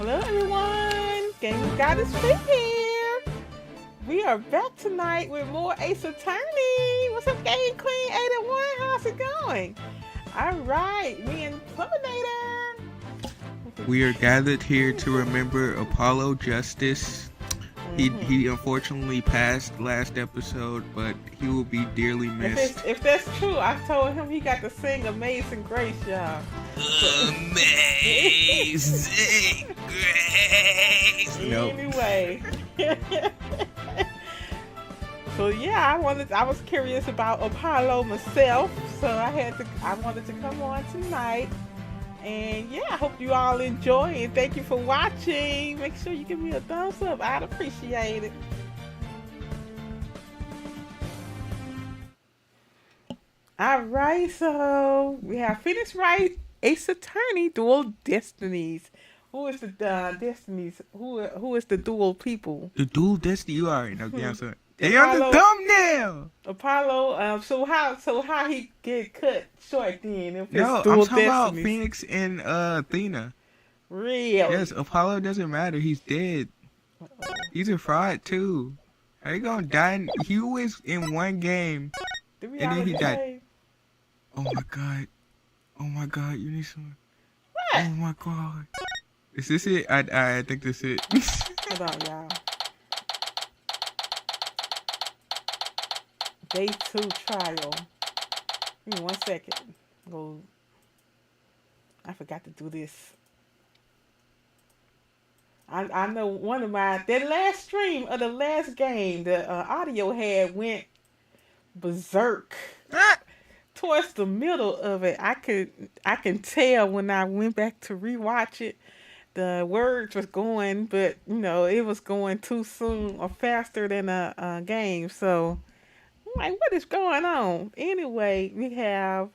Hello everyone, GameGoddessFee here. We are back tonight with more Ace Attorney. What's up, Game Queen 81? How's it going? Alright, me and Pluminator. We are gathered here to remember Apollo Justice. He unfortunately passed last episode, but he will be dearly missed. If that's true, I told him he got to sing Amazing Grace, y'all. Amazing Grace. Anyway. So yeah, I was curious about Apollo myself, so I wanted to come on tonight. And yeah, I hope you all enjoy and thank you for watching. Make sure you give me a thumbs up. I'd appreciate it. Alright, so we have finished right Ace Attorney Dual Destinies. Who is the Destinies? Who is the dual people? The dual Destiny, you already know. Yeah, so they on the thumbnail. Apollo. So how he get cut short then? If No, it's dual I'm talking about Destinies? Phoenix and Athena. Real. Yes, Apollo doesn't matter. He's dead. He's a fraud too. How you gonna die? He was in one game, Did we and then he already died. say? Oh my god. Oh my god. You need some. What? Oh my god. Is this it? I think this is it. Hold on, y'all. Day 2 trial. Give me 1 second. Go. I forgot to do this. I know one of that last stream of the last game, the audio had went berserk. Towards the middle of it, I can tell when I went back to rewatch it, the words was going, but you know it was going too soon or faster than a game. So I'm like, what is going on? Anyway, we have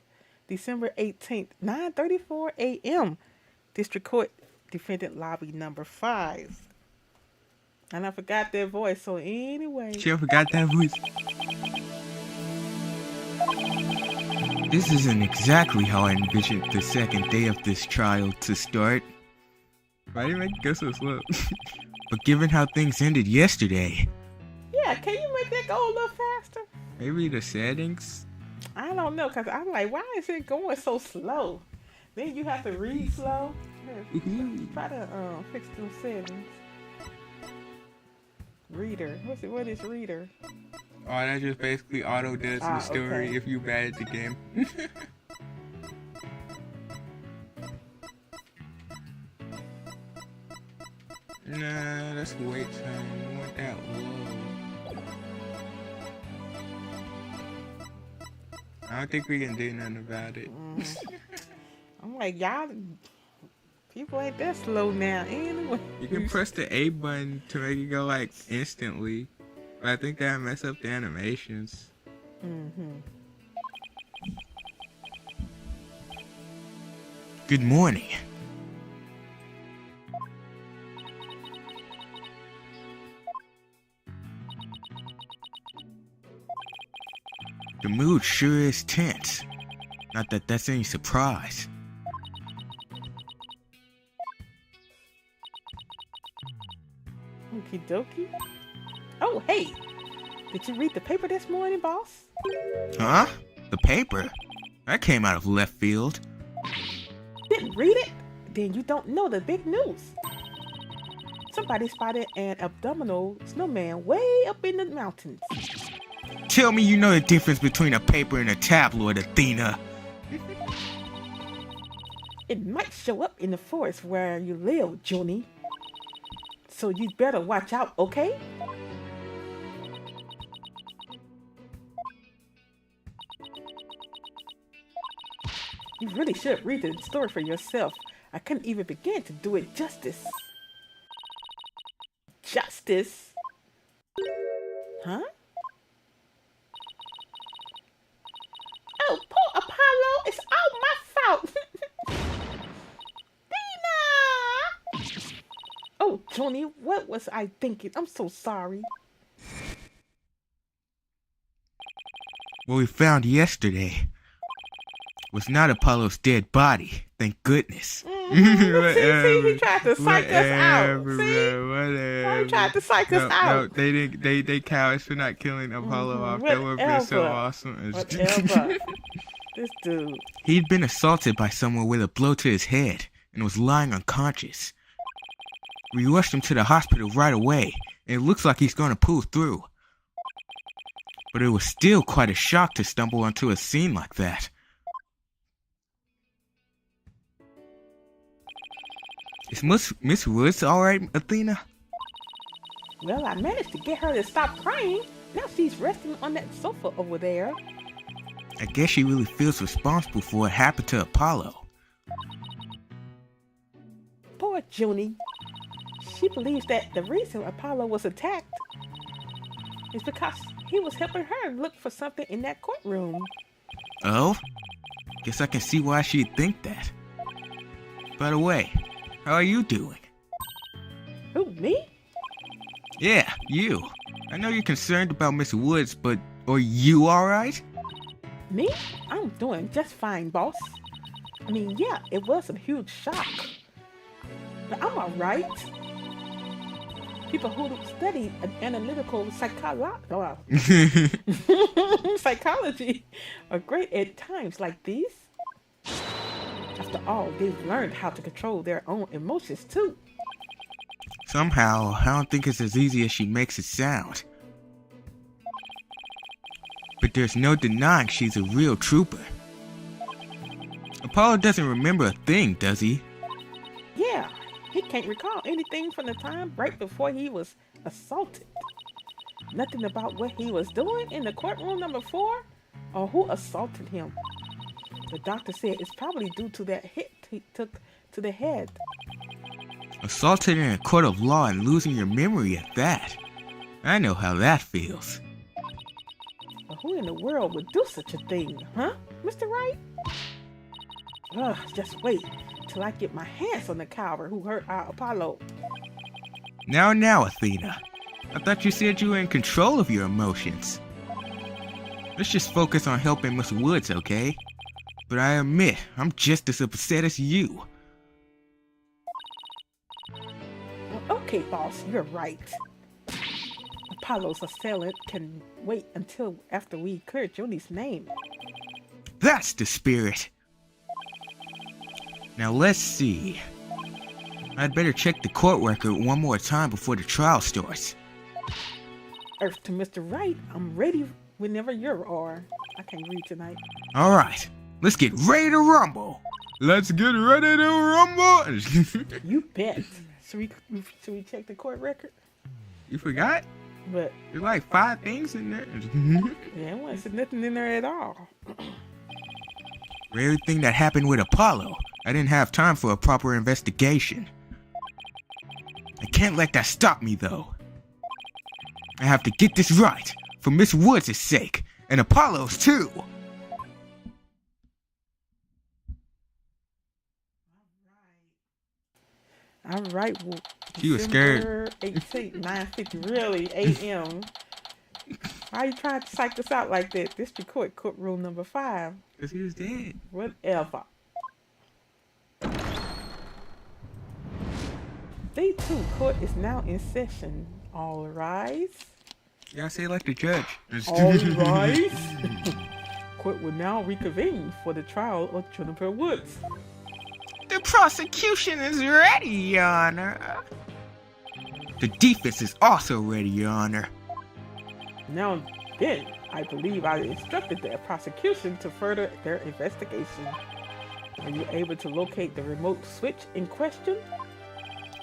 December 18th, 9:34 a.m. District Court Defendant Lobby number 5. And I forgot their voice. So anyway, She forgot that voice. This isn't exactly how I envisioned the second day of this trial to start. Why did you make it go so slow? But given how things ended yesterday... Yeah, can you make that go a little faster? Maybe the settings? I don't know, because I'm like, why is it going so slow? Then you have to read slow. Try to fix those settings. Reader. What is reader? Oh, that just basically auto does the story okay. if you bad at the game. Nah, that's wait time. You want that low. I don't think we can do nothing about it. I'm like, y'all, people ain't that slow now. Anyway. You can press the A button to make it go like instantly. But I think that'll mess up the animations. Good morning. The mood sure is tense. Not that that's any surprise. Okie dokie. Oh, hey. Did you read the paper this morning, boss? Huh? The paper? That came out of left field. Didn't read it? Then you don't know the big news. Somebody spotted an abdominal snowman way up in the mountains. Tell me you know the difference between a paper and a tabloid, Athena. It might show up in the forest where you live, Junie. So you better watch out, okay? You really should read the story for yourself. I couldn't even begin to do it justice. Justice? Huh? Oh, poor Apollo! It's all my fault! Dina! Oh, Johnny, what was I thinking? I'm so sorry. What we found yesterday was not Apollo's dead body, thank goodness. See, he tried to psych us out. Whatever, See? bro, whatever. Why he tried to psych us No, out? they didn't. They cowards for not killing Apollo off. That would have been so Whatever. awesome. Whatever. This dude. He'd been assaulted by someone with a blow to his head and was lying unconscious. We rushed him to the hospital right away, and it looks like he's gonna pull through. But it was still quite a shock to stumble onto a scene like that. Is Miss Woods alright, Athena? Well, I managed to get her to stop crying. Now she's resting on that sofa over there. I guess she really feels responsible for what happened to Apollo. Poor Junie. She believes that the reason Apollo was attacked is because he was helping her look for something in that courtroom. Oh? Guess I can see why she'd think that. By the way, how are you doing? Who, me? Yeah, you. I know you're concerned about Miss Woods, but are you alright? Me? I'm doing just fine, boss. I mean, yeah, it was a huge shock. But I'm alright. People who study analytical psychology are great at times like these. After all, they've learned how to control their own emotions too. Somehow, I don't think it's as easy as she makes it sound. But there's no denying she's a real trooper. Apollo doesn't remember a thing, does he? Yeah, he can't recall anything from the time right before he was assaulted. Nothing about what he was doing in the courtroom number 4 or who assaulted him. The doctor said it's probably due to that hit he took to the head. Assaulted in a court of law and losing your memory at that. I know how that feels. But who in the world would do such a thing, huh, Mr. Wright? Ugh, just wait till I get my hands on the coward who hurt our Apollo. Now, Athena. I thought you said you were in control of your emotions. Let's just focus on helping Miss Woods, okay? But I admit, I'm just as upset as you. Okay, boss, you're right. Apollo's assailant can wait until after we clear Junie's name. That's the spirit. Now let's see. I'd better check the court record one more time before the trial starts. Earth to Mr. Wright, I'm ready whenever you are. I can't read tonight. Alright, let's get ready to rumble. Let's get ready to rumble. You bet. Should we check the court record? You forgot? But There's like 5 things in there. yeah, it wasn't nothing in there at all. For everything that happened with Apollo, I didn't have time for a proper investigation. I can't let that stop me though. I have to get this right, for Miss Woods' sake, and Apollo's too. All right. Well, She was scared. 18th, 9:50, really, a.m. Why you trying to psych us out like that? This be courtroom number 5. Because he was dead. Whatever. Day 2, court is now in session. All rise. Y'all say like the judge. All rise. Court will now reconvene for the trial of Turnabout Woods. The prosecution is ready, Your Honor. The defense is also ready, Your Honor. Now then, I believe I instructed the prosecution to further their investigation. Are you able to locate the remote switch in question?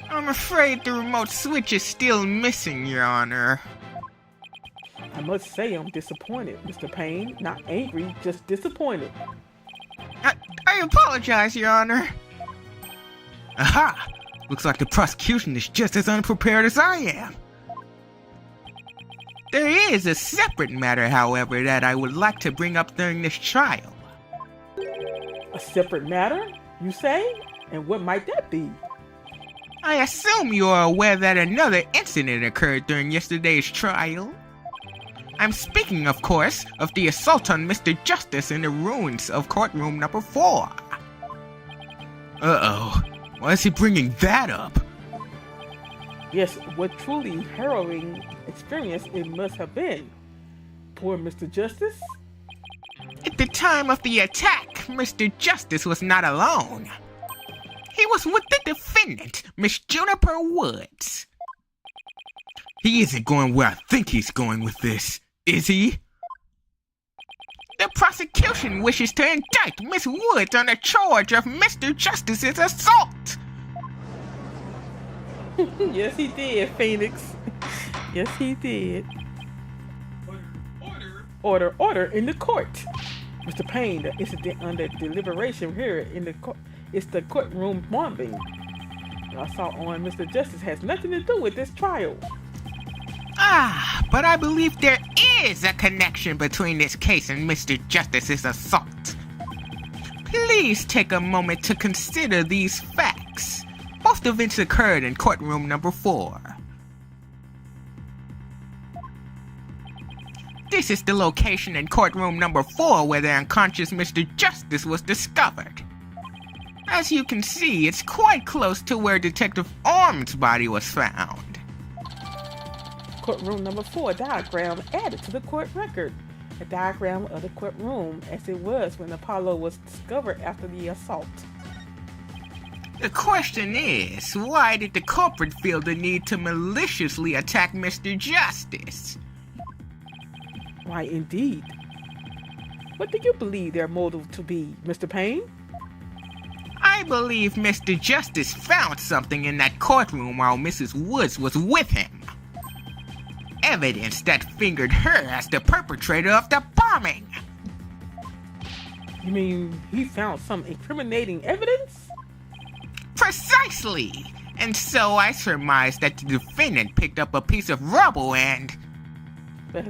I'm afraid the remote switch is still missing, Your Honor. I must say I'm disappointed, Mr. Payne. Not angry, just disappointed. I apologize, Your Honor. Aha! Looks like the prosecution is just as unprepared as I am. There is a separate matter, however, that I would like to bring up during this trial. A separate matter, you say? And what might that be? I assume you are aware that another incident occurred during yesterday's trial. I'm speaking, of course, of the assault on Mr. Justice in the ruins of courtroom number 4. Uh-oh. Why is he bringing that up? Yes, what truly harrowing experience it must have been. Poor Mr. Justice. At the time of the attack, Mr. Justice was not alone. He was with the defendant, Miss Juniper Woods. He isn't going where I think he's going with this, is he? The prosecution wishes to indict Miss Woods on the charge of Mr. Justice's assault. Yes, he did, Phoenix. Yes, he did. Order in the court. Mr. Payne, the incident under deliberation here in the court is the courtroom bombing. I saw on Mr. Justice has nothing to do with this trial. But I believe there is a connection between this case and Mr. Justice's assault. Please take a moment to consider these facts. Both events occurred in courtroom number 4. This is the location in courtroom number 4 where the unconscious Mr. Justice was discovered. As you can see, it's quite close to where Detective Orm's body was found. Courtroom number 4 diagram added to the court record. A diagram of the courtroom as it was when Apollo was discovered after the assault. The question is, why did the culprit feel the need to maliciously attack Mr. Justice? Why, indeed. What do you believe their motive to be, Mr. Payne? I believe Mr. Justice found something in that courtroom while Mrs. Woods was with him. Evidence that fingered her as the perpetrator of the bombing. You mean he found some incriminating evidence? Precisely! And so I surmised that the defendant picked up a piece of rubble and... But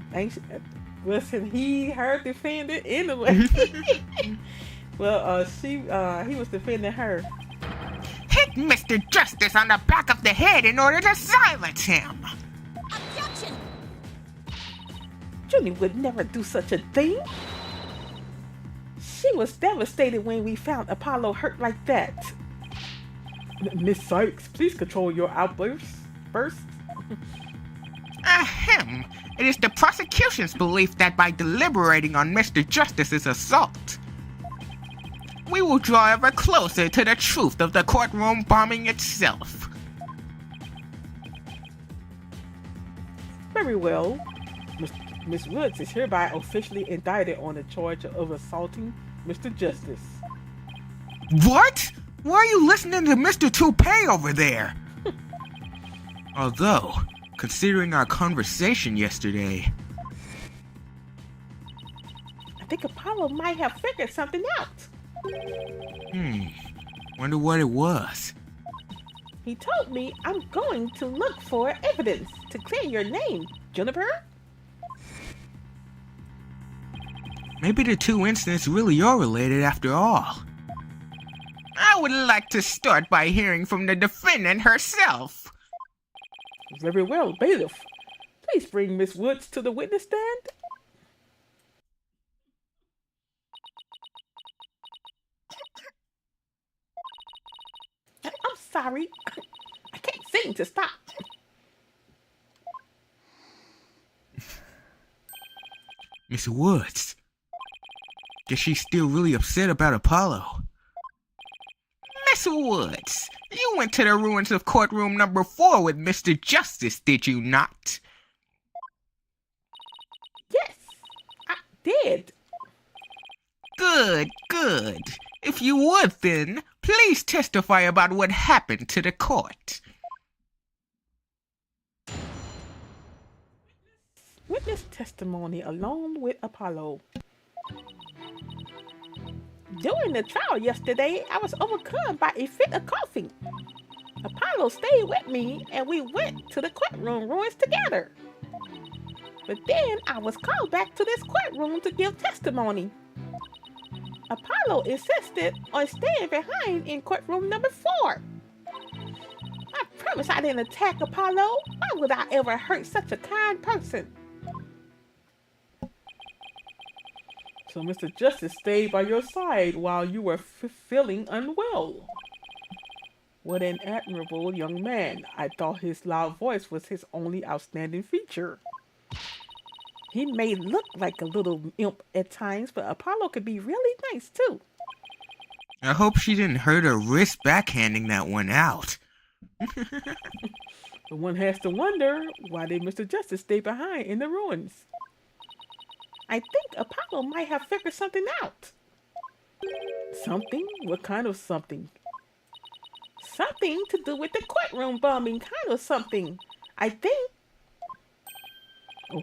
wasn't he her defendant anyway? Well, he was defending her. Hit Mr. Justice on the back of the head in order to silence him. Objection! Junie would never do such a thing. She was devastated when we found Apollo hurt like that. Miss Sykes, please control your outbursts first. Ahem. It is the prosecution's belief that by deliberating on Mr. Justice's assault, we will draw ever closer to the truth of the courtroom bombing itself. Very well. Miss Woods is hereby officially indicted on the charge of assaulting Mr. Justice. What? Why are you listening to Mr. Toupee over there? Although, considering our conversation yesterday... I think Apollo might have figured something out. Wonder what it was. He told me I'm going to look for evidence to clear your name, Juniper. Maybe the two incidents really are related after all. I would like to start by hearing from the defendant herself. Very well, bailiff. Please bring Miss Woods to the witness stand. I'm sorry. I can't seem to stop. Miss Woods. Guess she's still really upset about Apollo. Miss Woods, you went to the ruins of courtroom number 4 with Mr. Justice, did you not? Yes, I did. Good, good. If you would then, please testify about what happened to the court. Witness testimony along with Apollo. During the trial yesterday, I was overcome by a fit of coughing. Apollo stayed with me and we went to the courtroom ruins together. But then I was called back to this courtroom to give testimony. Apollo insisted on staying behind in courtroom number 4. I promise I didn't attack Apollo. Why would I ever hurt such a kind person? So Mr. Justice stayed by your side while you were feeling unwell. What an admirable young man. I thought his loud voice was his only outstanding feature. He may look like a little imp at times, but Apollo could be really nice too. I hope she didn't hurt her wrist backhanding that one out. But one has to wonder, why did Mr. Justice stay behind in the ruins? I think Apollo might have figured something out. Something? What kind of something? Something to do with the courtroom bombing, kind of something. I think.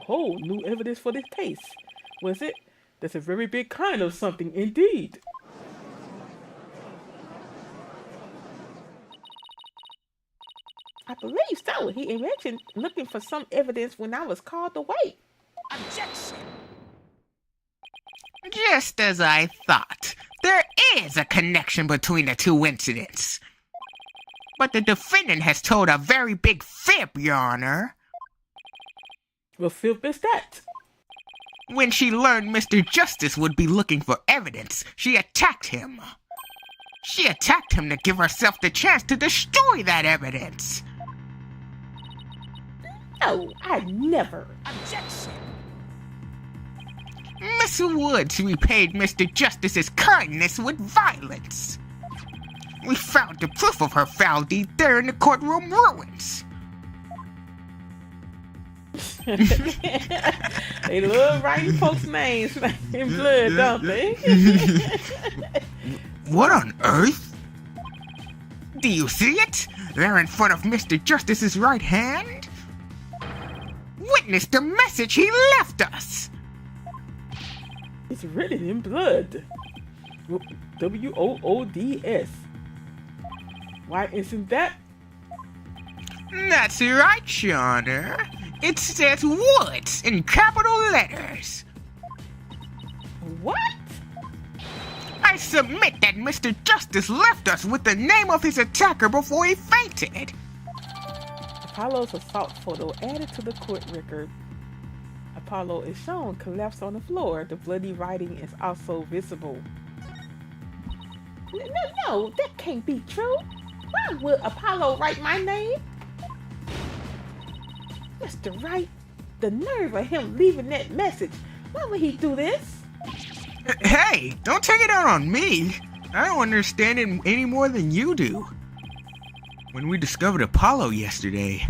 Oh, new evidence for this case. Was it? That's a very big kind of something indeed. I believe so. He mentioned looking for some evidence when I was called away. Objection! Just as I thought. There is a connection between the two incidents. But the defendant has told a very big fib, Your Honor. What fib is that? When she learned Mr. Justice would be looking for evidence, she attacked him. She attacked him to give herself the chance to destroy that evidence. No, I never. Objection! Miss Woods repaid Mr. Justice's kindness with violence. We found the proof of her foul deed there in the courtroom ruins. They love writing folks' names in blood, don't they? What on earth? Do you see it? There in front of Mr. Justice's right hand? Witness the message he left us. It's written in blood. WOODS. Why isn't that? That's right, Your Honor. It says Woods in capital letters. What? I submit that Mr. Justice left us with the name of his attacker before he fainted. Apollo's assault photo added to the court record. Apollo is shown collapsed on the floor. The bloody writing is also visible. No, that can't be true. Why would Apollo write my name? Mr. Wright, the nerve of him leaving that message. Why would he do this? Hey, don't take it out on me. I don't understand it any more than you do. When we discovered Apollo yesterday...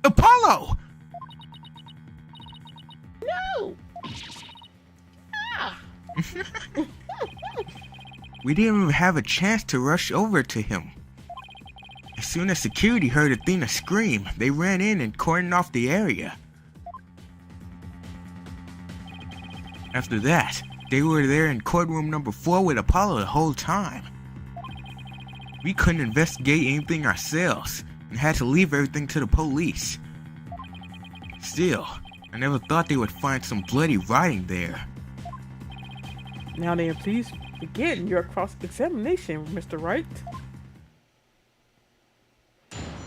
Apollo! No! Ah. We didn't even have a chance to rush over to him. As soon as security heard Athena scream, they ran in and cordoned off the area. After that, they were there in courtroom number 4 with Apollo the whole time. We couldn't investigate anything ourselves and had to leave everything to the police. Still, I never thought they would find some bloody writing there. Now then, please begin your cross-examination, Mr. Wright.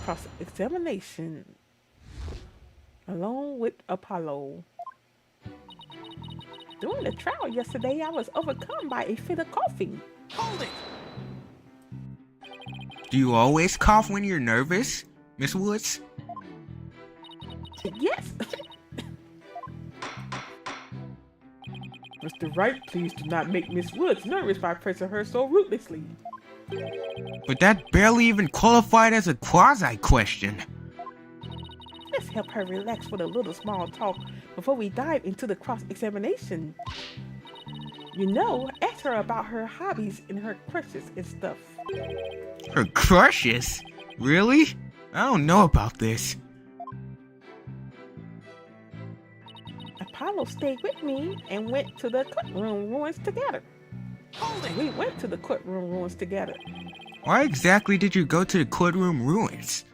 Cross-examination. Along with Apollo. During the trial yesterday, I was overcome by a fit of coughing. Hold it! Do you always cough when you're nervous, Miss Woods? Yes. Mr. Wright, please do not make Miss Woods nervous by pressing her so ruthlessly. But that barely even qualified as a quasi-question. Let's help her relax with a little small talk before we dive into the cross-examination. You know, ask her about her hobbies and her crushes and stuff. Her crushes? Really? I don't know about this. Apollo stayed with me and went to the courtroom ruins together. Hold it! We went to the courtroom ruins together. Why exactly did you go to the courtroom ruins?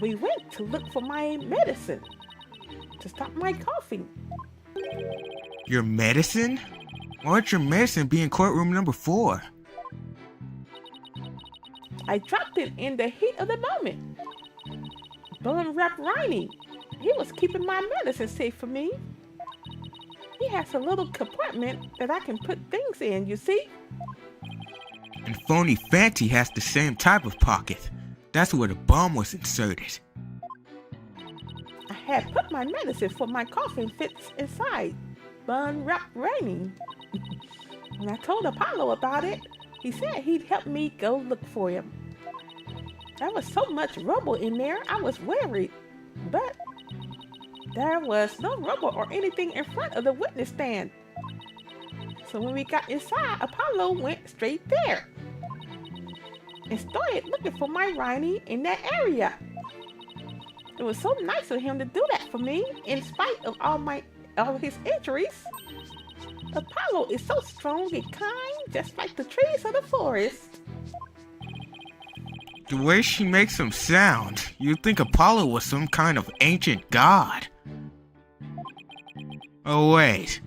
We went to look for my medicine to stop my coughing. Your medicine? Why would your medicine be in courtroom number 4? I dropped it in the heat of the moment. Bum Rap Riney, he was keeping my medicine safe for me. He has a little compartment that I can put things in, you see? And Phony Fancy has the same type of pocket. That's where the bomb was inserted. I had put my medicine for my coffin fits inside. Bun wrap raining. When I told Apollo about it, he said he'd help me go look for him. There was so much rubble in there, I was worried. But there was no rubble or anything in front of the witness stand. So when we got inside, Apollo went straight there and started looking for my writing in that area. It was so nice of him to do that for me, in spite of all his injuries. Apollo is so strong and kind, just like the trees of the forest. The way she makes him sound, you'd think Apollo was some kind of ancient god. Oh wait.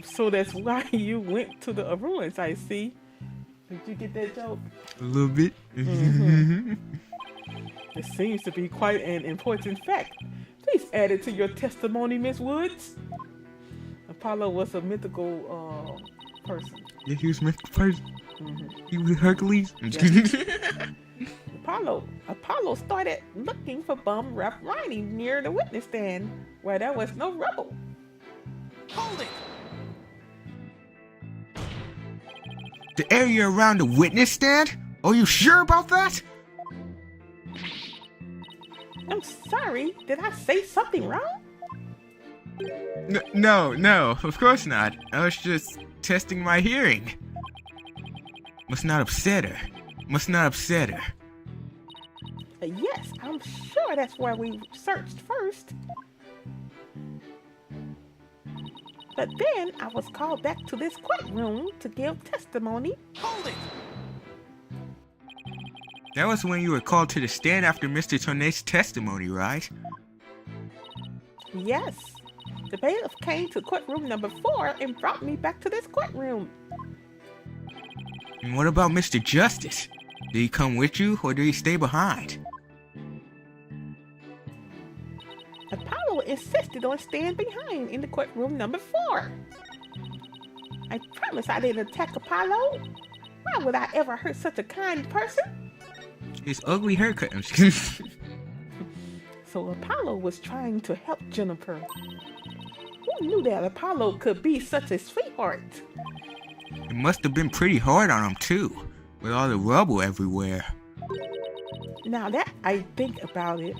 So that's why you went to the ruins, I see. Did you get that joke? A little bit. It seems to be quite an important fact. Please add it to your testimony, Miss Woods. Apollo was a mythical person. Yeah, he was mythical person. He was Hercules. Apollo started looking for bum wrap writing near the witness stand where there was no rubble. Hold it! The area around the witness stand? Are you sure about that? I'm sorry, did I say something wrong? No, of course not. I was just testing my hearing. Must not upset her. Yes, I'm sure that's where we searched first. But then I was called back to this courtroom to give testimony. Hold it! That was when you were called to the stand after Mr. Tornate's testimony, right? Yes. The bailiff came to courtroom number 4 and brought me back to this courtroom. And what about Mr. Justice? Did he come with you, or did he stay behind? Apollo insisted on staying behind in the courtroom number 4. I promise I didn't attack Apollo. Why would I ever hurt such a kind person? His ugly haircut. So Apollo was trying to help Jennifer. Who knew that Apollo could be such a sweetheart? It must have been pretty hard on him too, with all the rubble everywhere. Now that I think about it,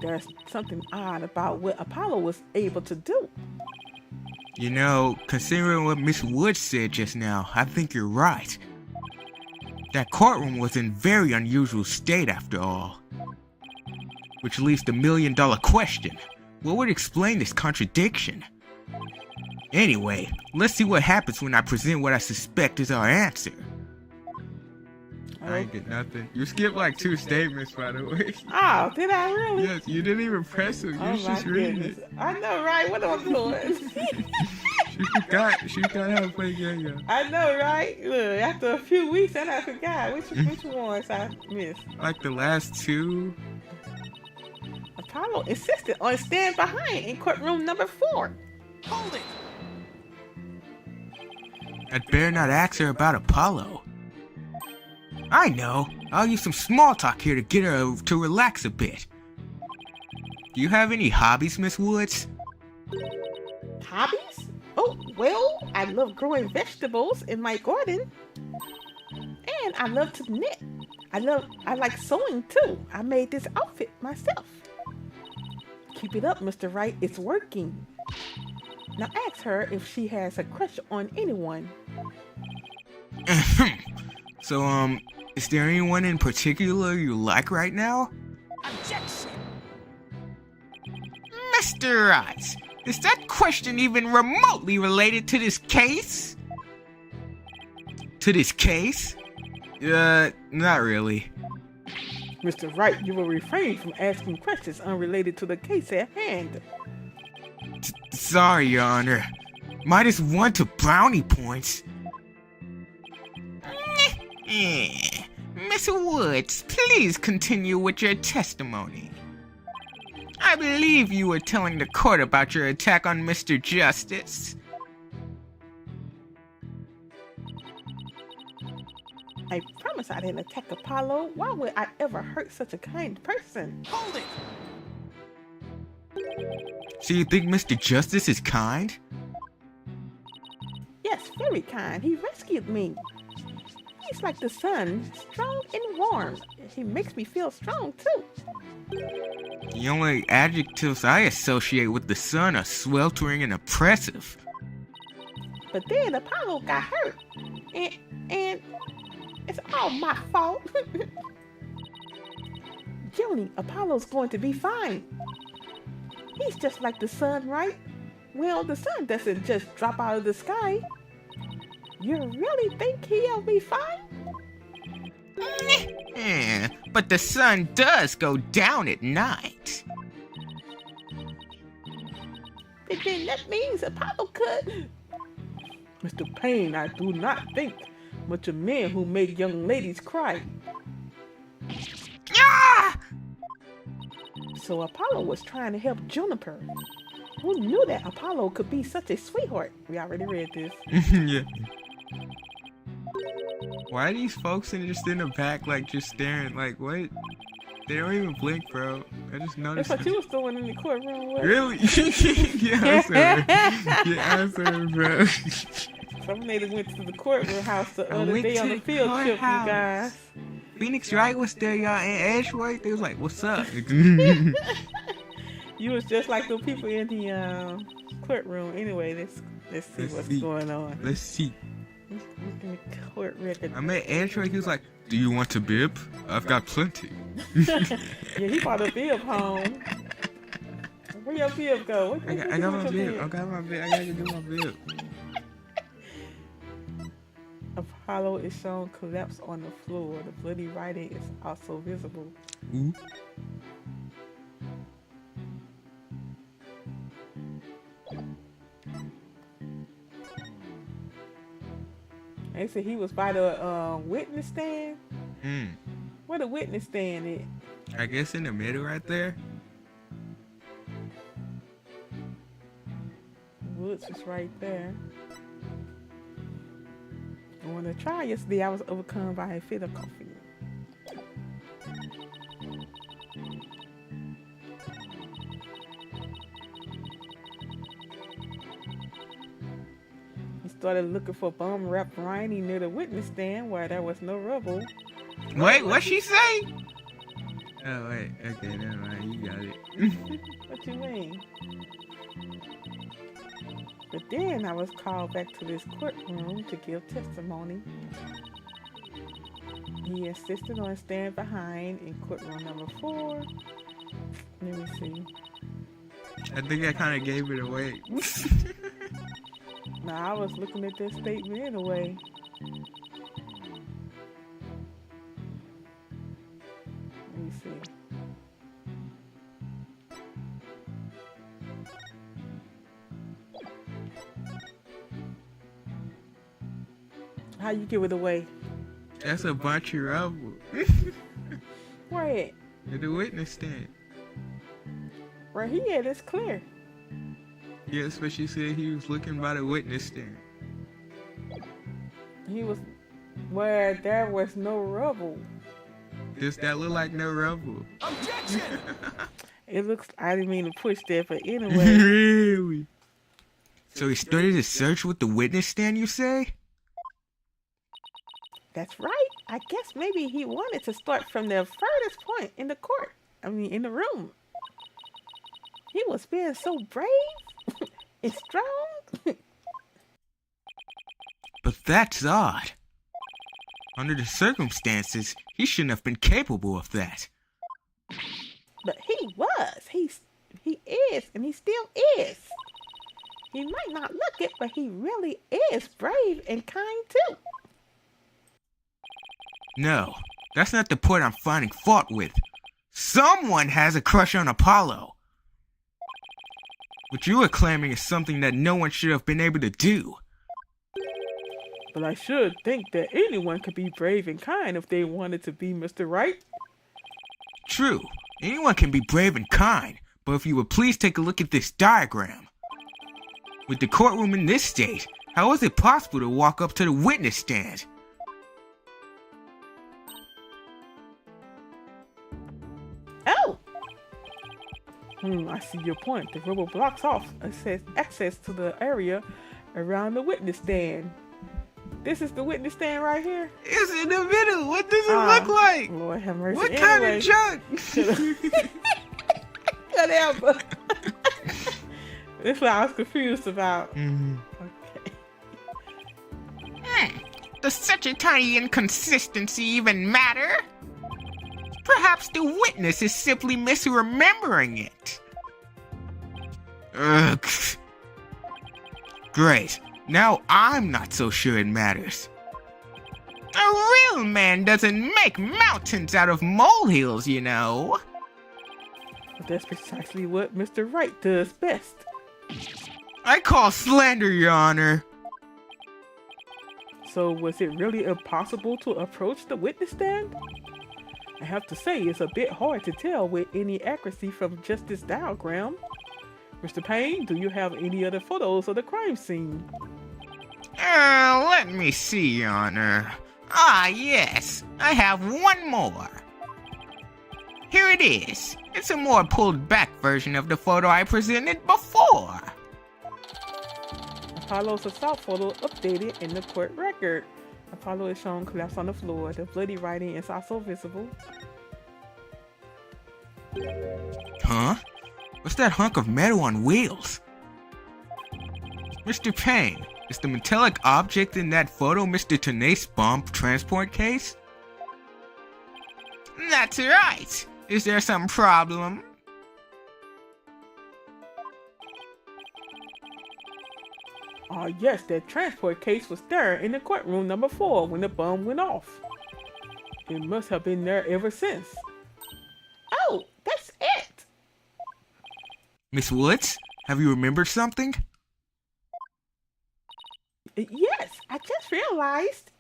there's something odd about what Apollo was able to do. You know, considering what Miss Woods said just now, I think you're right. That courtroom was in very unusual state after all. Which leaves the million-dollar question. What would explain this contradiction? Anyway, let's see what happens when I present what I suspect is our answer. I ain't get nothing. You skipped like 2 statements, by the way. Oh, did I really? Yes, you didn't even press it. You was just reading it. I know, right? What am I doing? She forgot how to play GameGoddess. I know, right? Look, after a few weeks, and I forgot which ones I missed. Like the last 2. Apollo insisted on staying behind in courtroom number 4. Hold it! I'd better not ask her about Apollo. I know. I'll use some small talk here to get her to relax a bit. Do you have any hobbies, Miss Woods? Hobbies? Oh, well, I love growing vegetables in my garden. And I love to knit. I like sewing too. I made this outfit myself. Keep it up, Mr. Wright. It's working. Now ask her if she has a crush on anyone. So, is there anyone in particular you like right now? Objection! Mr. Rice, is that question even remotely related to this case? Not really. Mr. Wright, you will refrain from asking questions unrelated to the case at hand. Sorry, Your Honor. Minus 1 to brownie points. Miss Woods, please continue with your testimony. I believe you were telling the court about your attack on Mr. Justice. I promise I didn't attack Apollo. Why would I ever hurt such a kind person? Hold it! So you think Mr. Justice is kind? Yes, very kind. He rescued me. He's like the sun, strong and warm. He makes me feel strong too. The only adjectives I associate with the sun are sweltering and oppressive. But then Apollo got hurt. And it's all my fault. Joni, Apollo's going to be fine. He's just like the sun, right? Well, the sun doesn't just drop out of the sky. You really think he'll be fine? But the sun does go down at night. Then that means Apollo could. Mr. Payne, I do not think much of men who make young ladies cry. Ah! So Apollo was trying to help Juniper. Who knew that Apollo could be such a sweetheart? We already read this. Yeah. Why are these folks just in the back, like, just staring? Like, what? They don't even blink, bro. I just noticed. That's what you was doing in the courtroom. What? Really? Yeah, I saw it. Yeah, I saw it, bro. Some lady went to the courtroom house the I other went day to on the the field trip, you courthouse. guys. Phoenix Wright was there, y'all, and Ashworth. They was like, "What's up?" You was just like the people in the courtroom. Anyway, let's see what's going on. Let's see. Look in the court record. I met Ashworth. He was like, "Do you want to bib? I've got plenty." Yeah, he brought a bib home. Where your bib go? What I you got do my with your bib. I got my bib. I gotta do my bib. Apollo is shown collapsed on the floor. The bloody writing is also visible. Ooh. They said he was by the witness stand. Where the witness stand is? I guess in the middle right there. Woods is right there. On the trial yesterday, I was overcome by a fit of coffee. He started looking for bum wrapped lining near the witness stand where there was no rubble. Wait, what she say? Oh wait, okay, never mind. You got it. What you mean? But then I was called back to this courtroom to give testimony. He insisted on staying behind in courtroom number 4. Let me see. I think I kind of gave it away. Now I was looking at this statement anyway. Let me see. How you give it away? That's a bunch of rubble. Where at? At the witness stand. Where he at? It's clear. Yes, but she said he was looking by the witness stand. He was where there was no rubble. Does that look like no rubble? Objection! It looks, I didn't mean to push that, but anyway. Really? So he started a search with the witness stand, you say? That's right. I guess maybe he wanted to start from the furthest point in the court. I mean, in the room. He was being so brave and strong. But that's odd. Under the circumstances, he shouldn't have been capable of that. But he was. He is, and he still is. He might not look it, but he really is brave and kind too. No, that's not the point I'm finding fault with. Someone has a crush on Apollo. What you are claiming is something that no one should have been able to do. But I should think that anyone could be brave and kind if they wanted to be, Mr. Right. True, anyone can be brave and kind, but if you would please take a look at this diagram. With the courtroom in this state, how is it possible to walk up to the witness stand? Oh! I see your point. The rubble blocks off access to the area around the witness stand. This is the witness stand right here? It's in the middle. What does it look like? Lord have mercy. What kind of junk? Whatever. That's what I was confused about. Okay. Does such a tiny inconsistency even matter? Perhaps the witness is simply misremembering it. Ugh. Great. Now I'm not so sure it matters. A real man doesn't make mountains out of molehills, you know. But that's precisely what Mr. Wright does best. I call slander, Your Honor. So was it really impossible to approach the witness stand? I have to say it's a bit hard to tell with any accuracy from just this diagram. Mr. Payne, do you have any other photos of the crime scene? Let me see, Your Honor. Ah, yes. I have one more. Here it is. It's a more pulled back version of the photo I presented before. Apollo's assault photo updated in the court record. Apollo is shown collapsed on the floor. The bloody writing is also visible. Huh? What's that hunk of metal on wheels? Mr. Payne, is the metallic object in that photo Mr. Tenace bomb transport case? That's right. Is there some problem? Yes, that transport case was there in the courtroom number 4 when the bomb went off. It must have been there ever since. Oh, that's it! Miss Woods, have you remembered something? Yes, I just realized.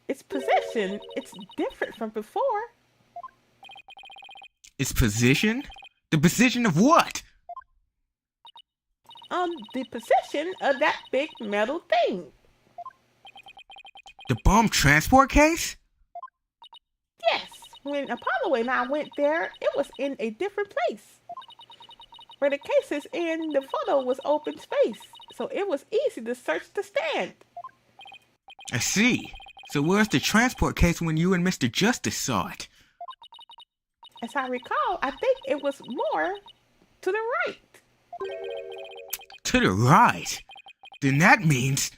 Its position, it's different from before. Its position? The position of what? The position of that big metal thing. The bomb transport case? Yes, when Apollo and I went there, it was in a different place. Where the case is in, the photo was open space, so it was easy to search the stand. I see. So where's the transport case when you and Mr. Justice saw it? As I recall, I think it was more to the right. To the right? Then that means...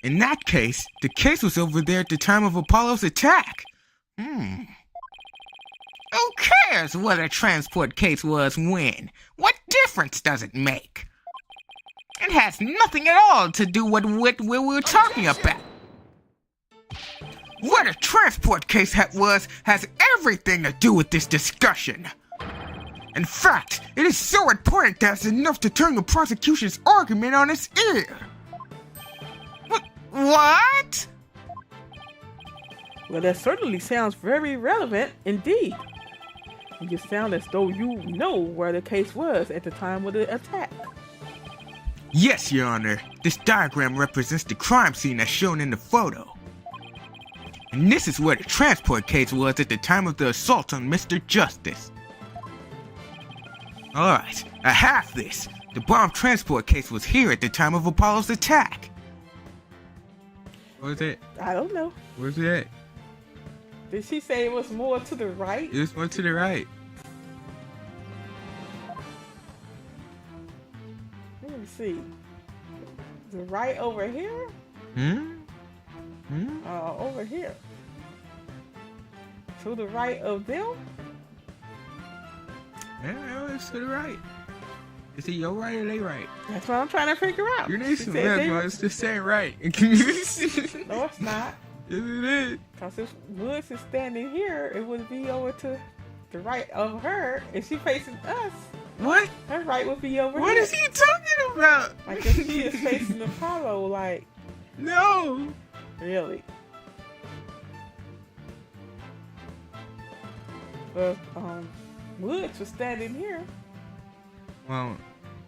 In that case, the case was over there at the time of Apollo's attack. Who cares what a transport case was when? What difference does it make? It has nothing at all to do with what we were talking about. What a transport case was has everything to do with this discussion. In fact, it is so important that it's enough to turn the prosecution's argument on its ear. What? Well, that certainly sounds very relevant indeed. You sound as though you know where the case was at the time of the attack. Yes, Your Honor. This diagram represents the crime scene as shown in the photo. And this is where the transport case was at the time of the assault on Mr. Justice. Alright, I have this. The bomb transport case was here at the time of Apollo's attack. Where's it? I don't know. Where's it at? Did she say it was more to the right? It was more to the right. Let me see. The right over here? Over here. To the right of them? Yeah, it's to the right. Is it your right or they right? That's what I'm trying to figure out. Your name's it's the same right. No, it's not. Yes, it is. Because if Woods is standing here, it would be over to the right of her. If she facing us, What? her right would be over here. What is he talking about? Like if she is facing Apollo, like, No. really? But, Woods was standing here. Well,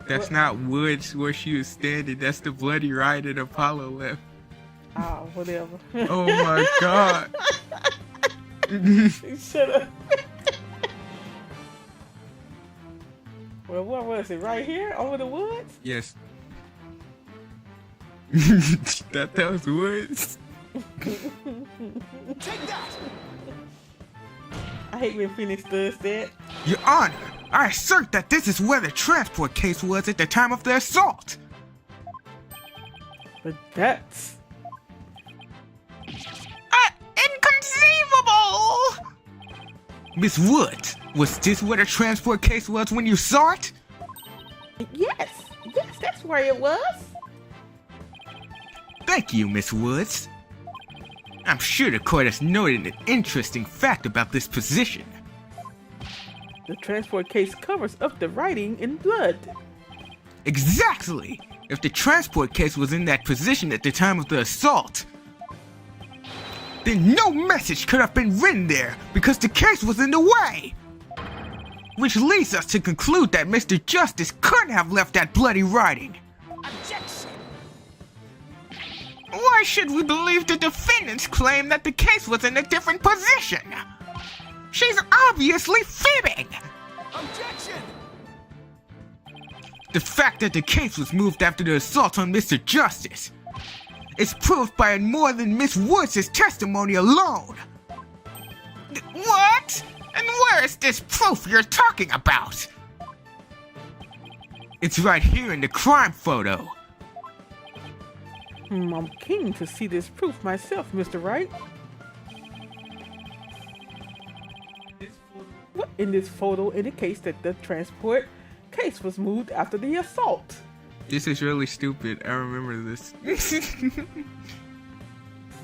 that's What? not Woods where she was standing. That's the bloody ride that Apollo left. Oh, whatever. Oh my god. Shut up. Well, what was it? Right here? Over the woods? Yes. that was Woods. Take that! I hate when Phoenix does that. Your Honor, I assert that this is where the transport case was at the time of the assault. But that's... Inconceivable! Miss Woods, was this where the transport case was when you saw it? Yes, that's where it was. Thank you, Miss Woods. I'm sure the court has noted an interesting fact about this position. The transport case covers up the writing in blood. Exactly! If the transport case was in that position at the time of the assault, then no message could have been written there because the case was in the way! Which leads us to conclude that Mr. Justice couldn't have left that bloody writing. Objection! Why should we believe the defendant's claim that the case was in a different position? She's obviously fibbing! Objection! The fact that the case was moved after the assault on Mr. Justice is proved by more than Miss Woods' testimony alone. What? And where is this proof you're talking about? It's right here in the crime photo. I'm keen to see this proof myself, Mr. Wright. What in this photo indicates that the transport case was moved after the assault? This is really stupid. I remember this.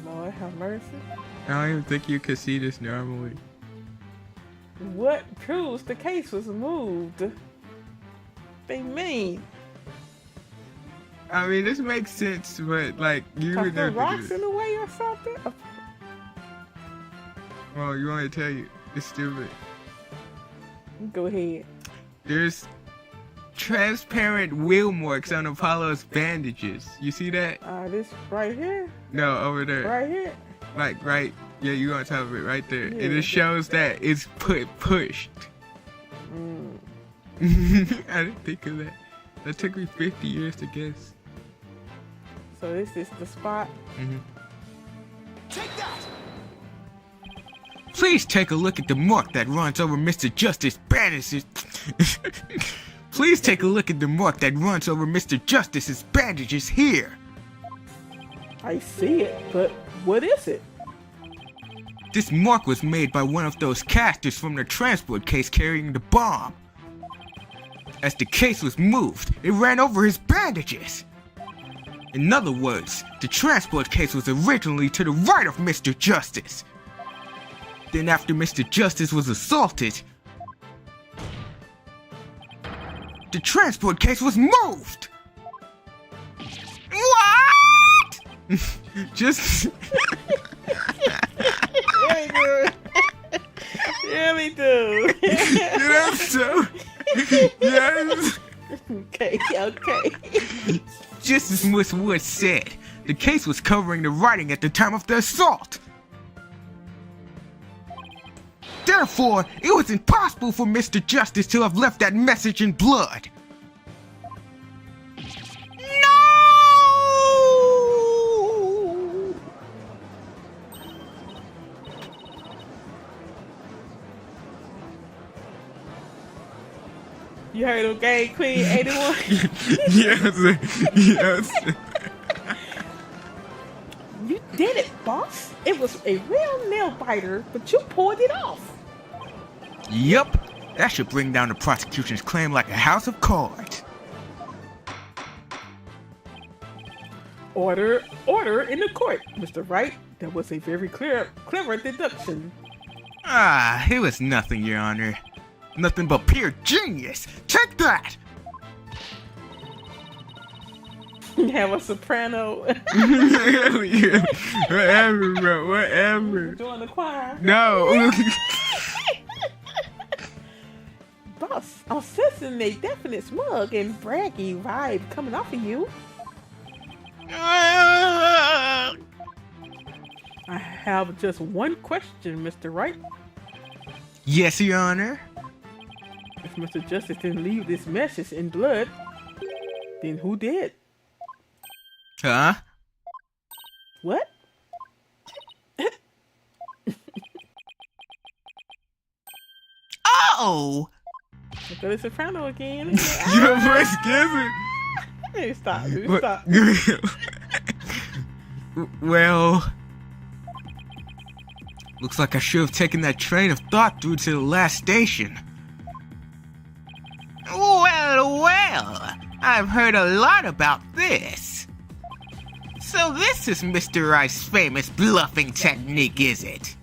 Lord have mercy. I don't even think you could see this normally. What proves the case was moved? They mean. I mean, this makes sense, but like, you Cause would the have to rocks do in it. the way or something? Well, you want me to tell you? It's stupid. Go ahead. There's transparent wheel marks on Apollo's bandages. You see that? This right here? No, over there. Right here? Like, right. Yeah, you on top of it, right there. Yeah. And it shows that it's pushed. Mm. I didn't think of that. That took me 50 years to guess. So this is the spot. Take that! Please take a look at the mark that runs over Mr. Justice's bandages. Please take a look at the mark that runs over Mr. Justice's bandages here. I see it, but what is it? This mark was made by one of those casters from the transport case carrying the bomb. As the case was moved, it ran over his bandages. In other words, the transport case was originally to the right of Mr. Justice. Then after Mr. Justice was assaulted, the transport case was moved! What? Just... Really do. so... Yes. Okay. Just as Miss Woods said, the case was covering the writing at the time of the assault. Therefore, it was impossible for Mr. Justice to have left that message in blood. No! You heard of Game Queen 81? Yes. You did it, boss. It was a real nail biter, but you pulled it off. Yup. That should bring down the prosecution's claim like a house of cards. Order in the court, Mr. Wright. That was a very clever deduction. It was nothing, Your Honor. Nothing but pure genius. Take that! Have a soprano. Whatever, bro. Whatever. Join the choir. No. Boss, I'm sensing a definite smug and braggy vibe coming off of you. I have just one question, Mr. Wright. Yes, Your Honor. If Mr. Justice didn't leave this message in blood, then who did? Huh? What? Oh! Look at the soprano again. Your voice gives it. Hey, stop. What- Stop. Well, looks like I should have taken that train of thought through to the last station. Well, I've heard a lot about this. So this is Mr. Rice's famous bluffing technique, is it?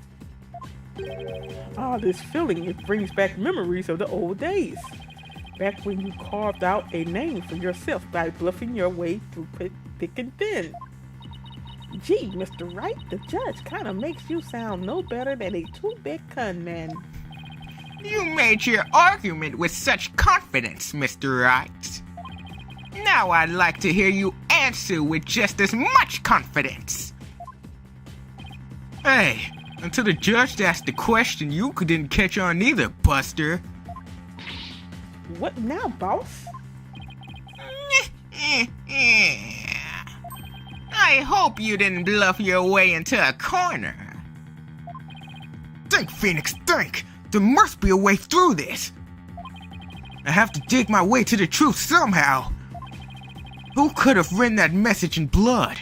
Ah, this feeling, it brings back memories of the old days. Back when you carved out a name for yourself by bluffing your way through thick and thin. Gee, Mr. Wright, the judge kind of makes you sound no better than a two-bit con man. You made your argument with such confidence, Mr. Wright. Now I'd like to hear you answer with just as much confidence. Hey, until the judge asked the question, you didn't catch on either, Buster. What now, boss? I hope you didn't bluff your way into a corner. Think, Phoenix, think! There must be a way through this. I have to dig my way to the truth somehow. Who could have written that message in blood?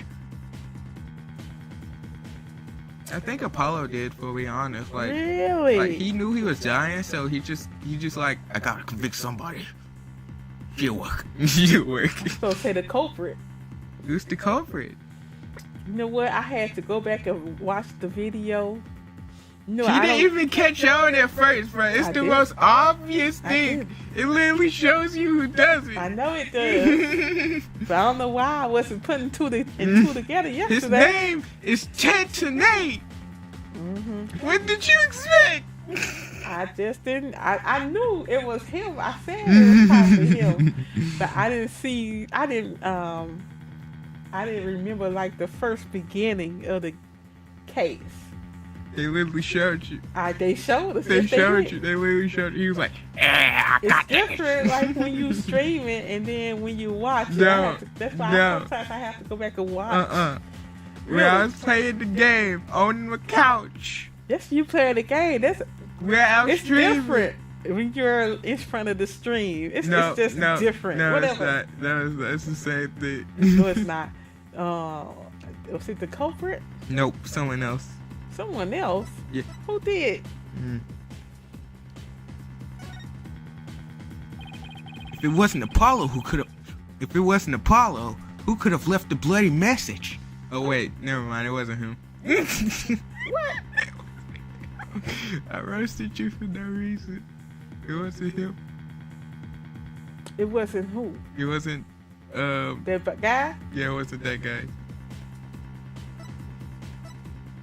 I think Apollo did, for be honest. Really? Like he knew he was dying, so he just like, I gotta convict somebody. She'll work. She'll work. So say the culprit. Who's the culprit? You know what? I had to go back and watch the video. No, He I didn't don't. even catch on at first, bro. It's I the did. most obvious I thing. did. It literally shows you who does it. I know it does, but I don't know why I wasn't putting two together yesterday. His name is Ted Tonight. What did you expect? I just didn't. I knew it was him. I said it was probably him, but I didn't see. I didn't remember like the first beginning of the case. They literally showed you. They showed us. They Yes, showed did. you. They literally showed you. He was like, I It's got this. different, like when you stream it and then when you watch it. No, That's why no. sometimes I have to go back and watch. When I was playing the game on the couch, Yes, you play the game. where I was It's streaming. different when you're in front of the stream. It's No, just no, different. No, Whatever. it's not. That's the same thing. No, it's not. Was it the culprit? Nope, someone else. Someone else? Yeah. Who did? If it wasn't Apollo, who could have left the bloody message? Oh wait, never mind. It wasn't him. What? I roasted you for no reason. It wasn't him. It wasn't who? It wasn't. That guy? Yeah, it wasn't that guy.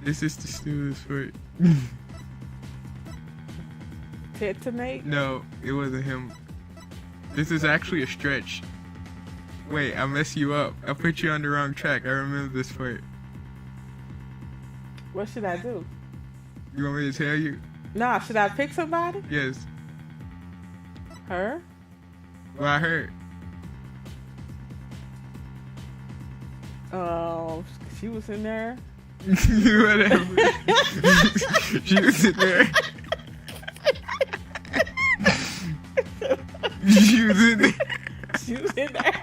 This is the stupidest part. Tetanate? No, it wasn't him. This is actually a stretch. Wait, I messed you up. I put you on the wrong track. I remember this part. What should I do? You want me to tell you? Nah, should I pick somebody? Yes. Her? Well, I heard. She was in there. Whatever. She was in there. She was in there. She was in there.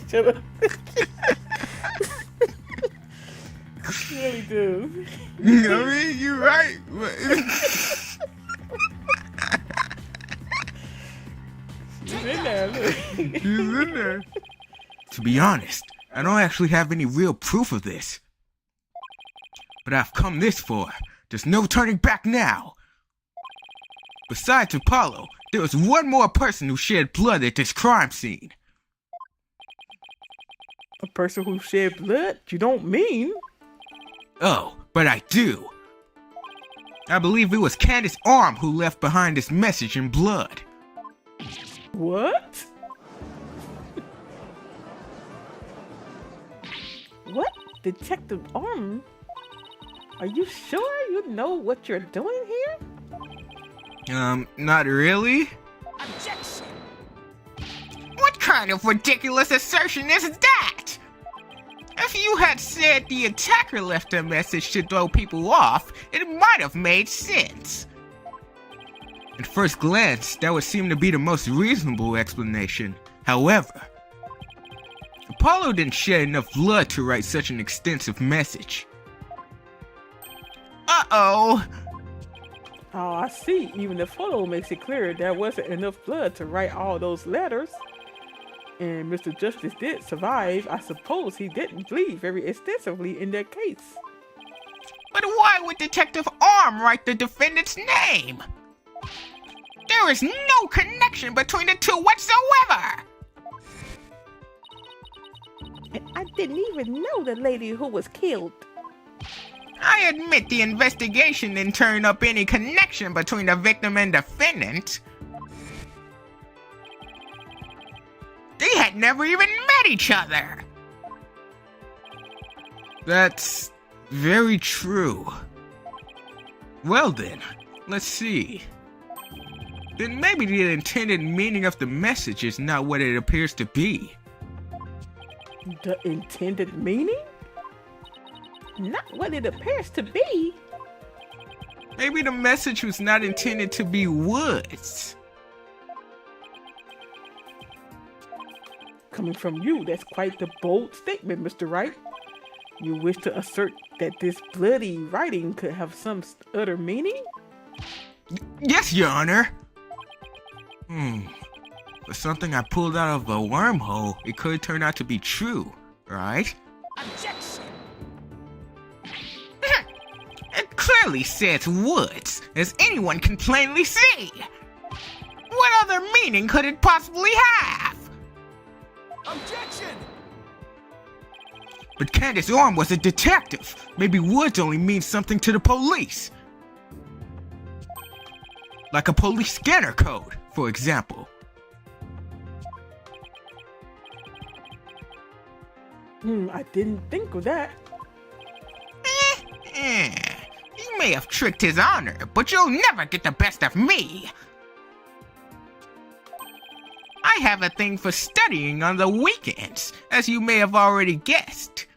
Shut up. Really do. I mean, you're right. But She's in there. Look. she was in there. To be honest, I don't actually have any real proof of this. But I've come this far. There's no turning back now. Besides Apollo, there was one more person who shed blood at this crime scene. A person who shed blood? You don't mean? Oh, but I do. I believe it was Candace's arm who left behind this message in blood. What? What? Detective Arm? Are you sure you know what you're doing here? Not really. Objection! What kind of ridiculous assertion is that? If you had said the attacker left a message to throw people off, it might have made sense. At first glance, that would seem to be the most reasonable explanation. However, Apollo didn't shed enough blood to write such an extensive message. Uh-oh! Oh, I see. Even the photo makes it clear there wasn't enough blood to write all those letters. And Mr. Justice did survive. I suppose he didn't bleed very extensively in that case. But why would Detective Arm write the defendant's name? There is no connection between the two whatsoever! And I didn't even know the lady who was killed. I admit the investigation didn't turn up any connection between the victim and defendant. They had never even met each other. That's very true. Well then, let's see. Then maybe the intended meaning of the message is not what it appears to be. The intended meaning? Not what it appears to be. Maybe the message was not intended to be words. Coming from you, that's quite the bold statement, Mr. Wright. You wish to assert that this bloody writing could have some other meaning? Yes, Your Honor. For something I pulled out of a wormhole, it could turn out to be true, right? Objection! It clearly says woods, as anyone can plainly see. What other meaning could it possibly have? Objection! But Candace's arm was a detective. Maybe woods only means something to the police. Like a police scanner code, for example. I didn't think of that. You may have tricked his honor, but you'll never get the best of me. I have a thing for studying on the weekends, as you may have already guessed.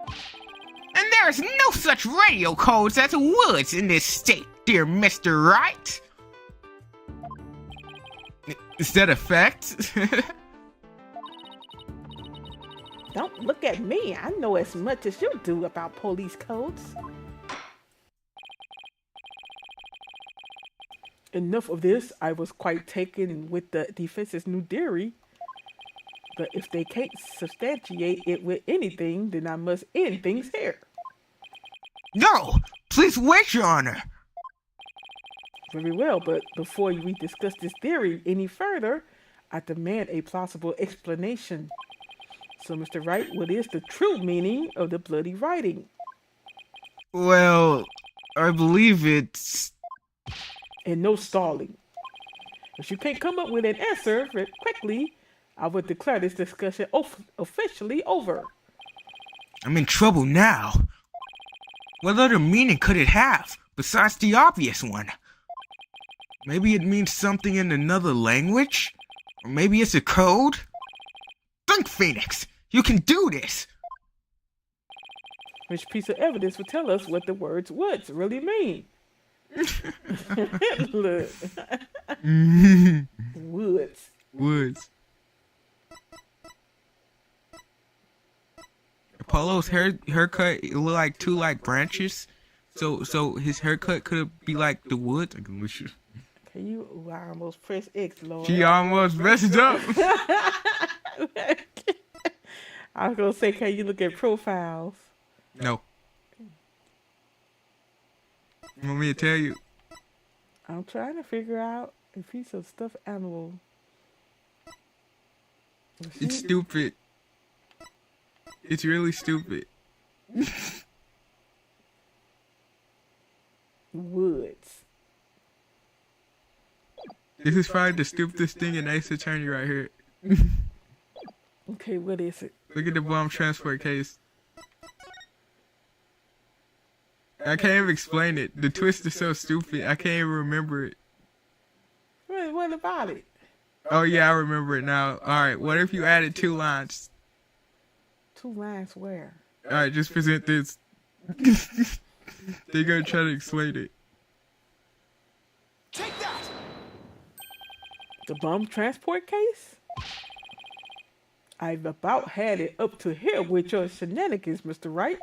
And there is no such radio codes as woods in this state, dear Mr. Wright. Is that a fact? Don't look at me. I know as much as you do about police codes. Enough of this. I was quite taken with the defense's new theory. But if they can't substantiate it with anything, then I must end things here. No! Please wait, Your Honor! Very well, but before we discuss this theory any further, I demand a plausible explanation. So, Mr. Wright, what is the true meaning of the bloody writing? Well, I believe it's... And no stalling. If you can't come up with an answer quickly, I would declare this discussion officially over. I'm in trouble now. What other meaning could it have, besides the obvious one? Maybe it means something in another language? Or maybe it's a code? Think, Phoenix! You can do this! Which piece of evidence would tell us what the words woods really mean? Look. Woods. Woods. Apollo's haircut it looked like two branches. So his haircut could be like the woods. Can you? Ooh, I almost pressed X, Lord. She almost messed up. I was gonna say, can you look at profiles? No. You want me to tell you? I'm trying to figure out a piece of stuffed animal. It's stupid. It's really stupid. This is probably the stupidest thing in Ace Attorney right here. Okay, what is it? Look at the bomb transport case. I can't even explain it. The twist is so stupid. I can't even remember it. What about it? Oh yeah, I remember it now. Alright, what if you added 2 lines? 2 lines where? Alright, just present this. They're gonna try to explain it. Take that! The bomb transport case? I've about had it up to here with your shenanigans, Mr. Wright.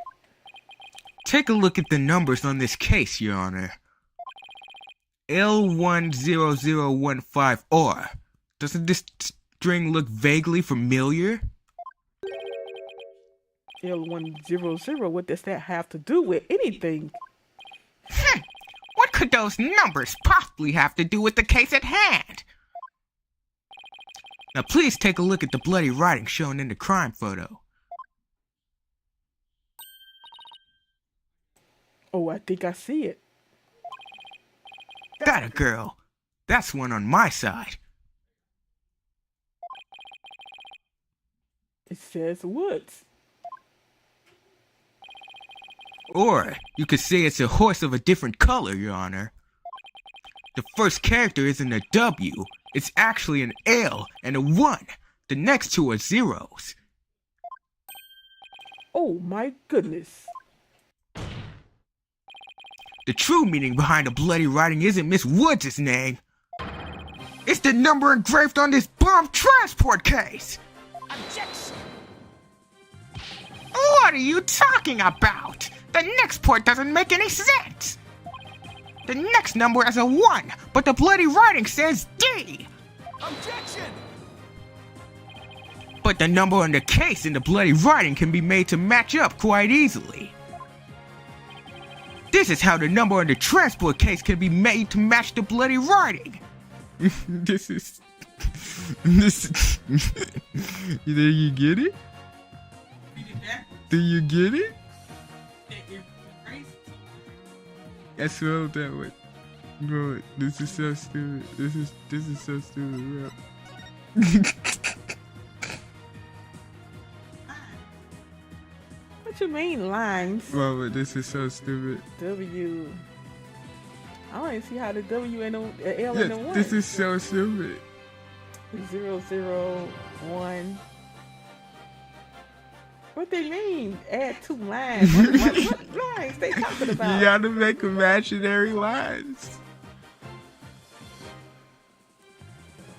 Take a look at the numbers on this case, Your Honor. L10015R. Doesn't this string look vaguely familiar? L100, what does that have to do with anything? What could those numbers possibly have to do with the case at hand? Now please take a look at the bloody writing shown in the crime photo. Oh, I think I see it. That a girl. That's one on my side. It says Woods. Or you could say it's a horse of a different color, Your Honor. The first character isn't a W, it's actually an L and a 1. The next 2 are zeros. Oh my goodness. The true meaning behind the bloody writing isn't Miss Woods' name. It's the number engraved on this bomb transport case! Objection! What are you talking about? The next port doesn't make any sense! The next number has a 1, but the bloody writing says D! Objection! But the number on the case in the bloody writing can be made to match up quite easily. This is how the number on the transport case can be made to match the bloody writing. This is... Do you get it? Do you get it? I swallowed that one. Bro, this is so stupid. This is so stupid, bro. What you mean lines? Bro, this is so stupid. W. I don't even see how the W and the L and the 1. This is so stupid. 001. What they mean? Add 2 lines. What lines they talking about? You gotta make imaginary lines.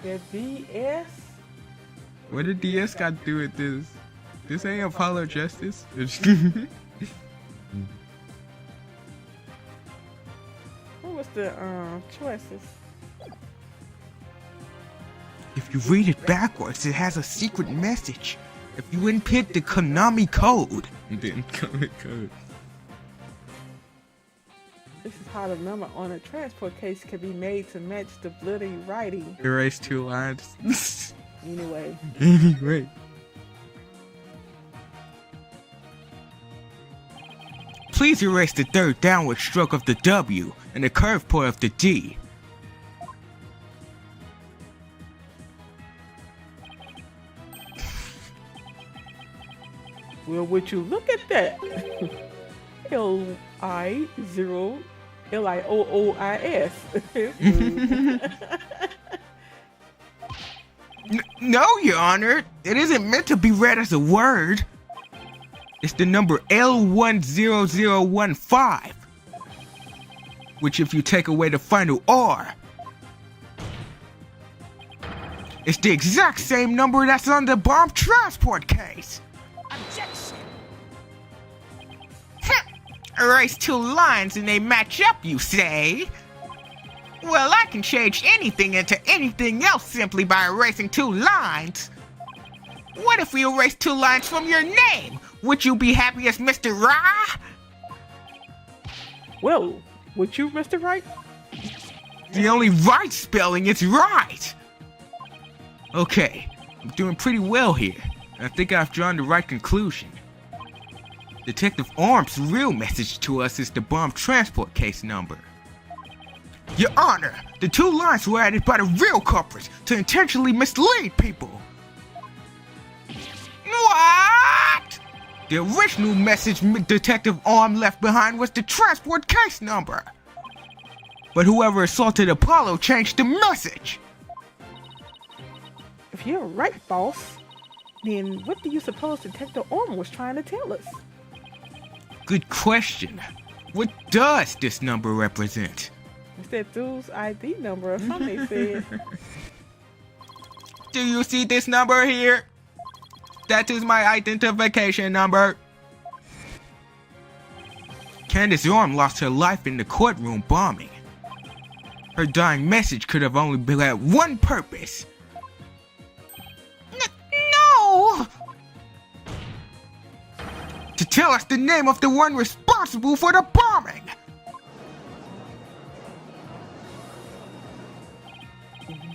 The VS? What did DS got to do with this? This ain't Apollo Justice. What was the choices? If you read it backwards, it has a secret message. If you input the Konami code, then Konami code. This is how the number on a transport case can be made to match the bloody writing. Erase 2 lines. Anyway. Anyway. Please erase the third downward stroke of the W and the curved point of the D. Well, would you look at that? Lioois. No, Your Honor. It isn't meant to be read as a word. It's the number L10015. Which, if you take away the final R, it's the exact same number that's on the bomb transport case. Objection! Erase 2 lines and they match up, you say? Well, I can change anything into anything else simply by erasing 2 lines. What if we erase 2 lines from your name? Would you be happy as Mr. Ra? Well, would you, Mr. Wright? The only right spelling is right. Okay, I'm doing pretty well here. I think I've drawn the right conclusion. Detective Arm's real message to us is the bomb transport case number. Your Honor, the 2 lines were added by the real culprits to intentionally mislead people. What? The original message Detective Arm left behind was the transport case number. But whoever assaulted Apollo changed the message. If you're right, boss, then what do you suppose Detective Orm was trying to tell us? Good question. What does this number represent? It's that dude's ID number or something they said. Do you see this number here? That is my identification number. Candace Orm lost her life in the courtroom bombing. Her dying message could have only had one purpose. No! To tell us the name of the one responsible for the bombing.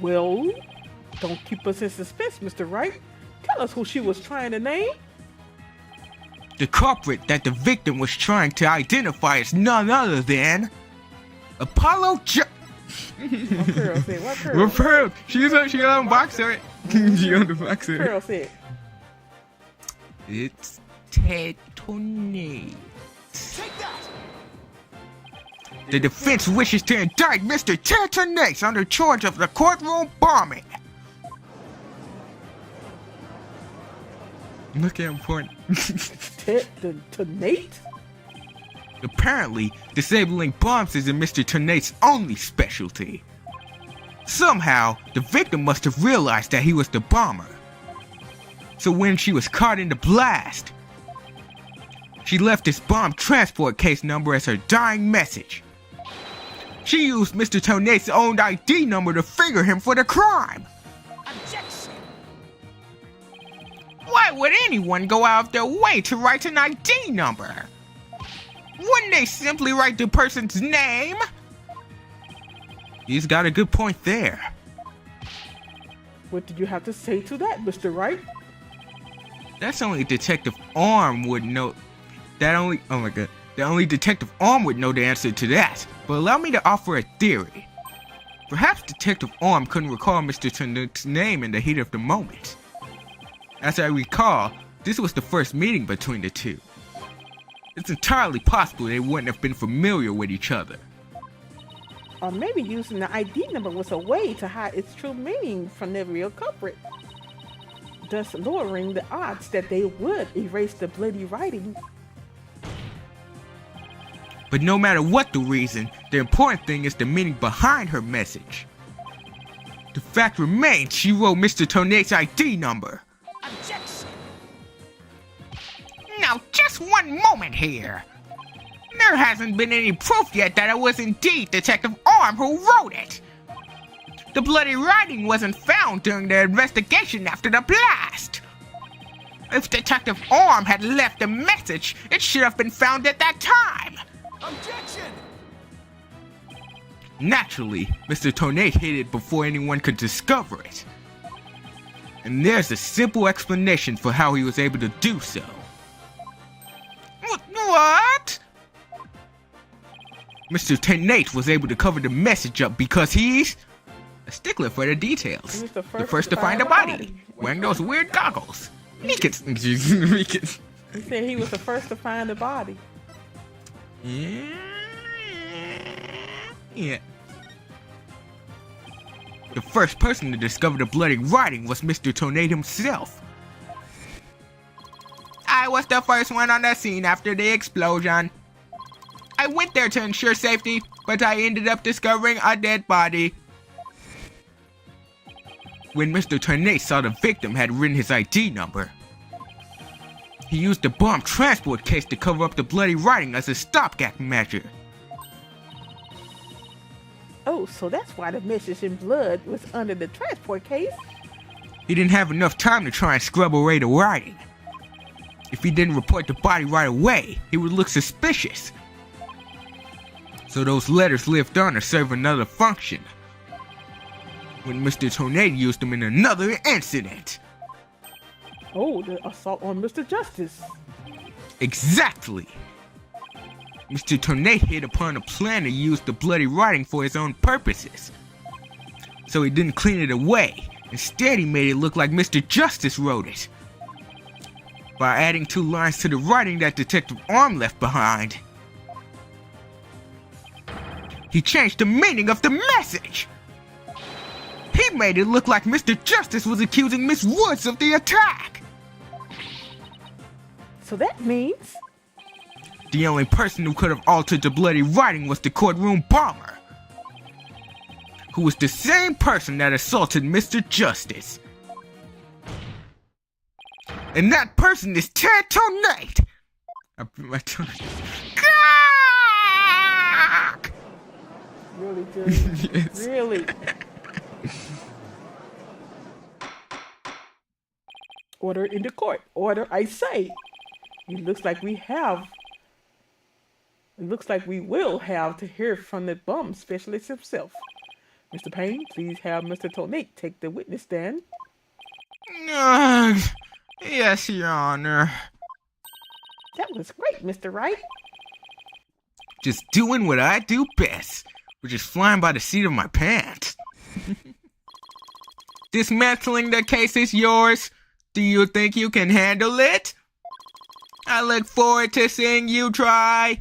Well, don't keep us in suspense, Mr. Wright. Tell us who she was trying to name. The culprit that the victim was trying to identify is none other than Apollo What Pearl said? What Pearl? What Pearl? She on box art. She on the box art. Pearl said. It's Destinies. Take that! The defense wishes to indict Mr. Destinies under charge of the courtroom bombing. Look how important. To Nate? Apparently, disabling bombs isn't Mr. Tornate's only specialty. Somehow, the victim must have realized that he was the bomber. So when she was caught in the blast, she left his bomb transport case number as her dying message. She used Mr. Tornate's own ID number to figure him for the crime. Objection! Why would anyone go out of their way to write an ID number? Wouldn't they simply write the person's name? He's got a good point there. What did you have to say to that, Mr. Wright? That's only Detective Arm would know. That only Detective Arm would know the answer to that. But allow me to offer a theory. Perhaps Detective Arm couldn't recall Mr. Tornate's name in the heat of the moment. As I recall, this was the first meeting between the two. It's entirely possible they wouldn't have been familiar with each other. Or maybe using the ID number was a way to hide its true meaning from the real culprit, thus lowering the odds that they would erase the bloody writing. But no matter what the reason, the important thing is the meaning behind her message. The fact remains she wrote Mr. Tornate's ID number. Objection! Now, just one moment here. There hasn't been any proof yet that it was indeed Detective Arm who wrote it. The bloody writing wasn't found during the investigation after the blast. If Detective Arm had left a message, it should have been found at that time. Objection! Naturally, Mr. Tornate hid it before anyone could discover it. And there's a simple explanation for how he was able to do so. What? Mr. Tornate was able to cover the message up because he's a stickler for the details. He was the first to find a body, wearing those weird goggles. Mikins. He said he was the first to find the body. Yeah. The first person to discover the bloody writing was Mr. Tornate himself. I was the first one on the scene after the explosion. I went there to ensure safety, but I ended up discovering a dead body. When Mr. Tornate saw the victim had written his ID number, he used the bomb transport case to cover up the bloody writing as a stopgap measure. Oh, so that's why the message in blood was under the transport case? He didn't have enough time to try and scrub away the writing. If he didn't report the body right away, he would look suspicious. So those letters lived on to serve another function. When Mr. Tornate used them in another incident. Oh, the assault on Mr. Justice. Exactly. Mr. Tornate hit upon a plan to use the bloody writing for his own purposes. So he didn't clean it away. Instead, he made it look like Mr. Justice wrote it, by adding 2 lines to the writing that Detective Arm left behind. He changed the meaning of the message! He made it look like Mr. Justice was accusing Miss Woods of the attack! So that means... The only person who could have altered the bloody writing was the courtroom bomber, who was the same person that assaulted Mr. Justice. And that person is Ted Tornate! I bit my tongue. Really good. Yes. Really. Order in the court. Order, I say. It looks like we will have to hear from the bomb specialist himself. Mr. Payne, please have Mr. Tornate take the witness stand. Yes, Your Honor. That was great, Mr. Wright. Just doing what I do best, which is flying by the seat of my pants. Dismantling the case is yours. Do you think you can handle it? I look forward to seeing you try.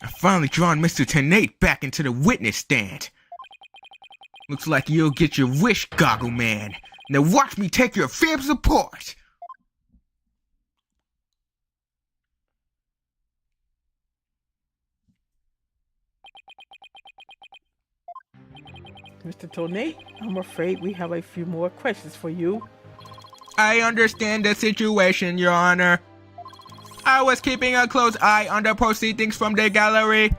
I've finally drawn Mr. Tornate back into the witness stand. Looks like you'll get your wish, Goggle Man. Now watch me take your fibs apart. Mr. Tornate, I'm afraid we have a few more questions for you. I understand the situation, Your Honor. I was keeping a close eye on the proceedings from the gallery.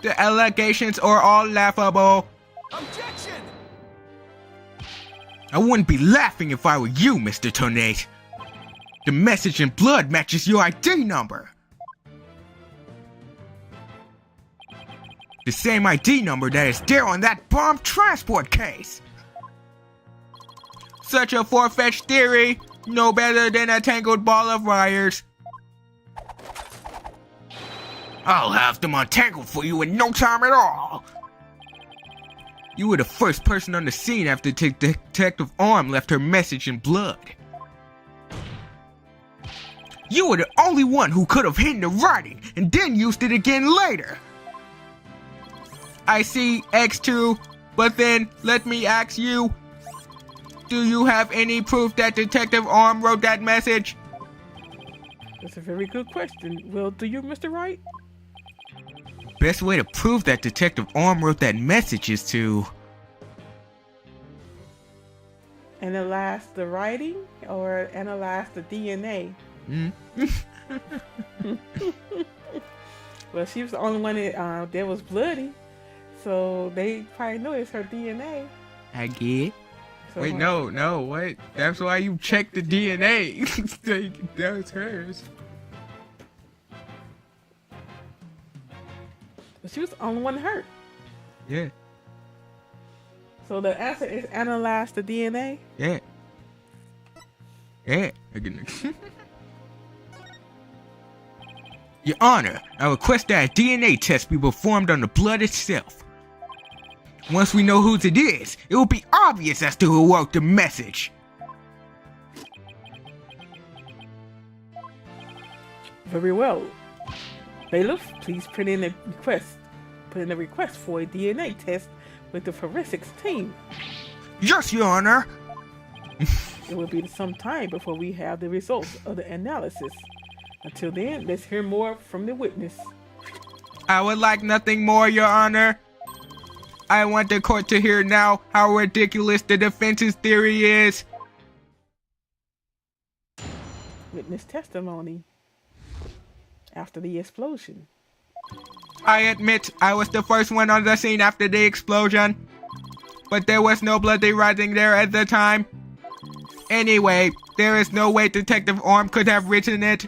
The allegations are all laughable. Objection! I wouldn't be laughing if I were you, Mr. Tornate. The message in blood matches your ID number. The same ID number that is there on that bomb transport case. Such a far-fetched theory, no better than a tangled ball of wires. I'll have them untangled for you in no time at all. You were the first person on the scene after Detective Arm left her message in blood. You were the only one who could have hidden the writing and then used it again later. I see X2, but then let me ask you, do you have any proof that Detective Arm wrote that message? That's a very good question. Well, do you, Mr. Wright? Best way to prove that Detective Arm wrote that message is to analyze the writing or analyze the DNA? Well, she was the only one that was bloody, so they probably know it's her DNA. I get. So Wait, no, what? That's why you check the DNA. That was hers. But she was the only one hurt. Yeah. So the answer is analyze the DNA? Yeah. Yeah. Your Honor, I request that a DNA test be performed on the blood itself. Once we know whose it is, it will be obvious as to who wrote the message. Very well. Bailiff, please put in a request. Put in a request for a DNA test with the forensics team. Yes, Your Honor. It will be some time before we have the results of the analysis. Until then, let's hear more from the witness. I would like nothing more, Your Honor. I want the court to hear now how ridiculous the defense's theory is. Witness testimony after the explosion. I admit I was the first one on the scene after the explosion, but there was no bloody writing there at the time. Anyway, there is no way Detective Arm could have written it.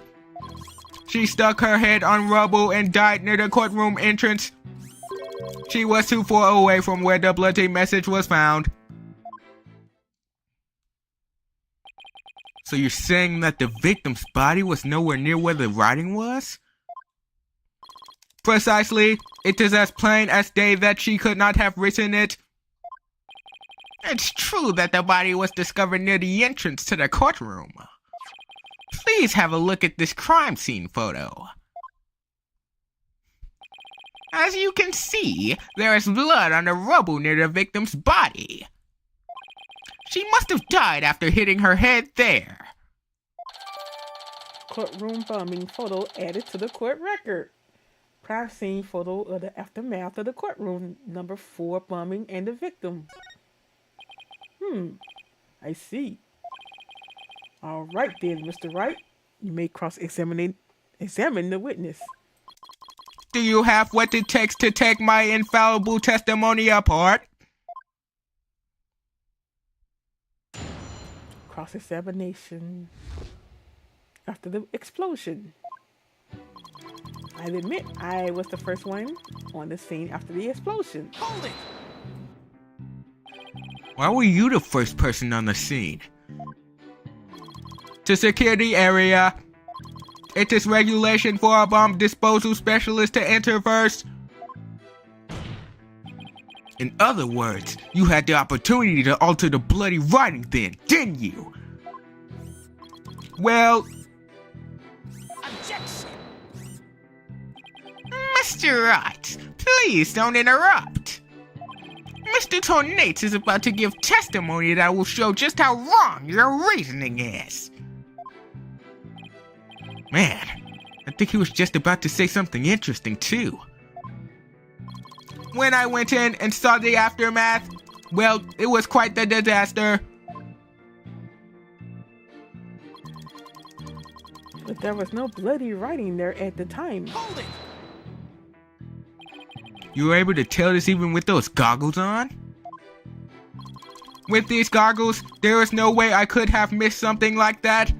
She stuck her head on rubble and died near the courtroom entrance. She was too far away from where the bloody message was found. So you're saying that the victim's body was nowhere near where the writing was? Precisely. It is as plain as day that she could not have written it. It's true that the body was discovered near the entrance to the courtroom. Please have a look at this crime scene photo. As you can see, there is blood on the rubble near the victim's body. She must have died after hitting her head there. Courtroom bombing photo added to the court record. Crime scene photo of the aftermath of the courtroom number 4 bombing and the victim. I see. All right then, Mr. Wright. You may examine the witness. Do you have what it takes to take my infallible testimony apart? Cross-examination. After the explosion. I admit I was the first one on the scene after the explosion. Hold it! Why were you the first person on the scene? To secure the area. It is regulation for a bomb disposal specialist to enter first. In other words, you had the opportunity to alter the bloody writing then, didn't you? Well... Objection! Mr. Wright, please don't interrupt. Mr. Tornates is about to give testimony that will show just how wrong your reasoning is. Man, I think he was just about to say something interesting too. When I went in and saw the aftermath, well, it was quite the disaster. But there was no bloody writing there at the time. Hold it! You were able to tell this even with those goggles on? With these goggles, there is no way I could have missed something like that.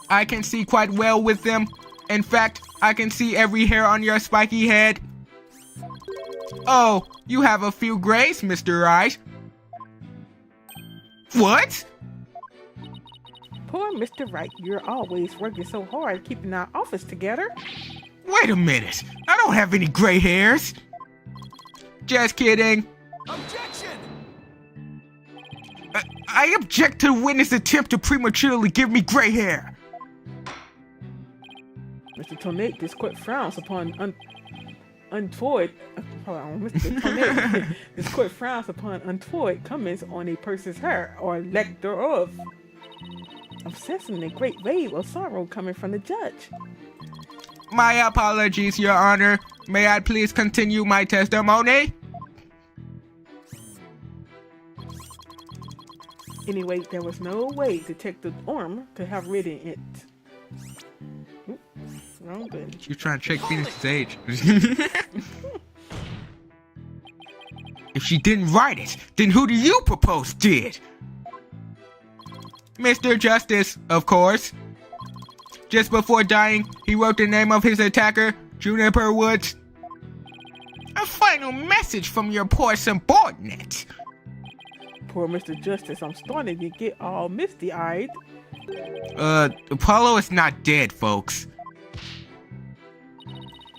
I can see quite well with them. In fact, I can see every hair on your spiky head. Oh, you have a few grays, Mr. Wright. What? Poor Mr. Wright, you're always working so hard keeping our office together. Wait a minute. I don't have any gray hairs. Just kidding. Objection! I object to the witness' attempt to prematurely give me gray hair. Mr. Tornate, this court frowns upon untoward. Hold on, Mr. Tornate. This court frowns upon untoward comments on a person's hair or lack thereof. I'm sensing a great wave of sorrow coming from the judge. My apologies, Your Honor. May I please continue my testimony? Anyway, there was no way Detective Orm could have written it. Oop, wrong button. You're trying to check Phoenix's age. If she didn't write it, then who do you propose did? Mr. Justice, of course. Just before dying, he wrote the name of his attacker, Juniper Woods. A final message from your poor subordinate. Poor Mr. Justice, I'm starting to get all misty-eyed. Apollo is not dead, folks.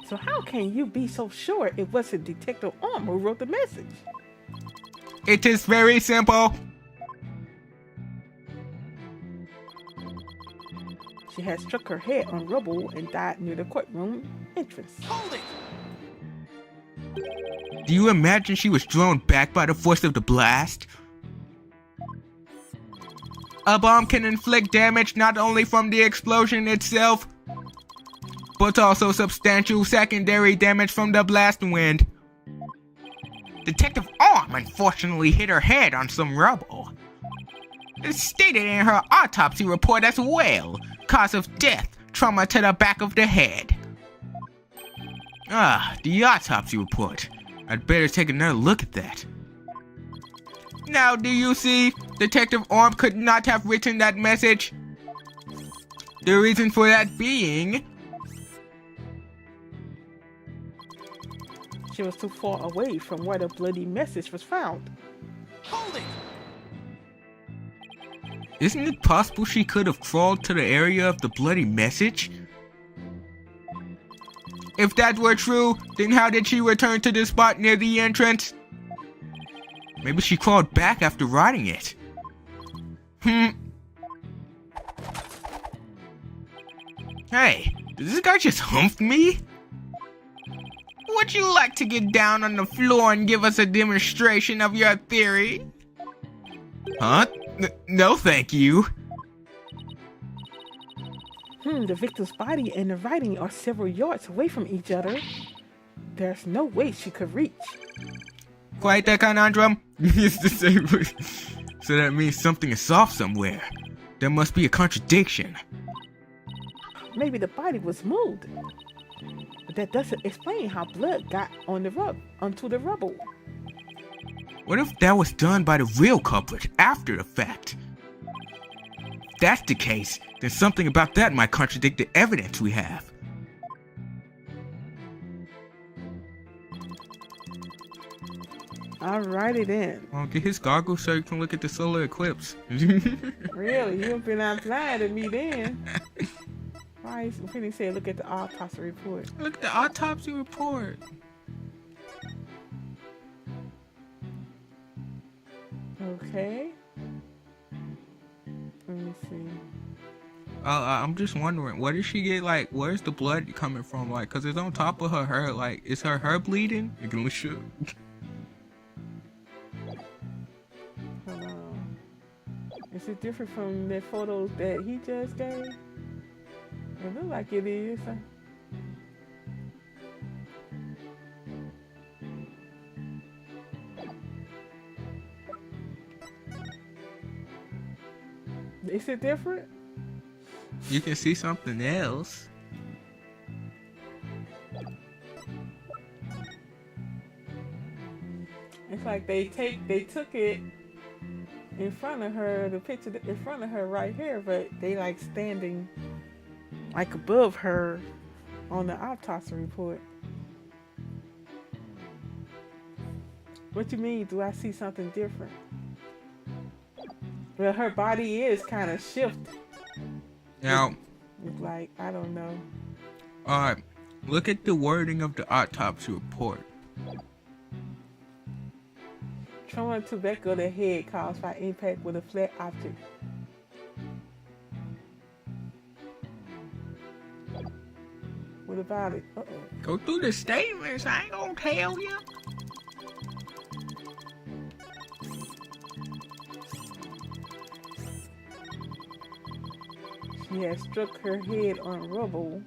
So how can you be so sure it wasn't Detective Orm who wrote the message? It is very simple. She had struck her head on rubble and died near the courtroom entrance. Hold it! Do you imagine she was drawn back by the force of the blast? A bomb can inflict damage not only from the explosion itself, but also substantial secondary damage from the blast wind. Detective Orm unfortunately hit her head on some rubble. It's stated in her autopsy report as well. Cause of death, trauma to the back of the head. The autopsy report. I'd better take another look at that. Now, do you see? Detective Orm could not have written that message. The reason for that being... She was too far away from where the bloody message was found. Hold it! Isn't it possible she could have crawled to the area of the bloody message? If that were true, then how did she return to the spot near the entrance? Maybe she crawled back after writing it. Hey, did this guy just hump me? Would you like to get down on the floor and give us a demonstration of your theory? Huh? No, thank you. The victim's body and the writing are several yards away from each other. There's no way she could reach. Quite the conundrum. It's the same way. So that means something is off somewhere. There must be a contradiction. Maybe the body was moved. But that doesn't explain how blood got on the onto the rubble. What if that was done by the real culprit after the fact? If that's the case, then something about that might contradict the evidence we have. Alrighty then. Well, get his goggles so you can look at the solar eclipse. Really? You've been out blind at me then. Why is Finny said look at the autopsy report? Look at the autopsy report. Okay. Let me see. I'm just wondering, where did she get, like, where's the blood coming from? Like, cause it's on top of her hair. Like, is her hair bleeding? You can look shit. Hold on. Is it different from the photos that he just gave? It looks like it is. Is it different? You can see something else. It's like they took it in front of her, the picture in front of her right here, but they like standing like above her on the autopsy report. What you mean? Do I see something different? Well, her body is kind of shifted. Now, It's like, I don't know. alright, look at the wording of the autopsy report. Trauma to back of the head caused by impact with a flat object. What about it? Uh-oh. Go through the statements, I ain't gonna tell you. She has struck her head on rubble.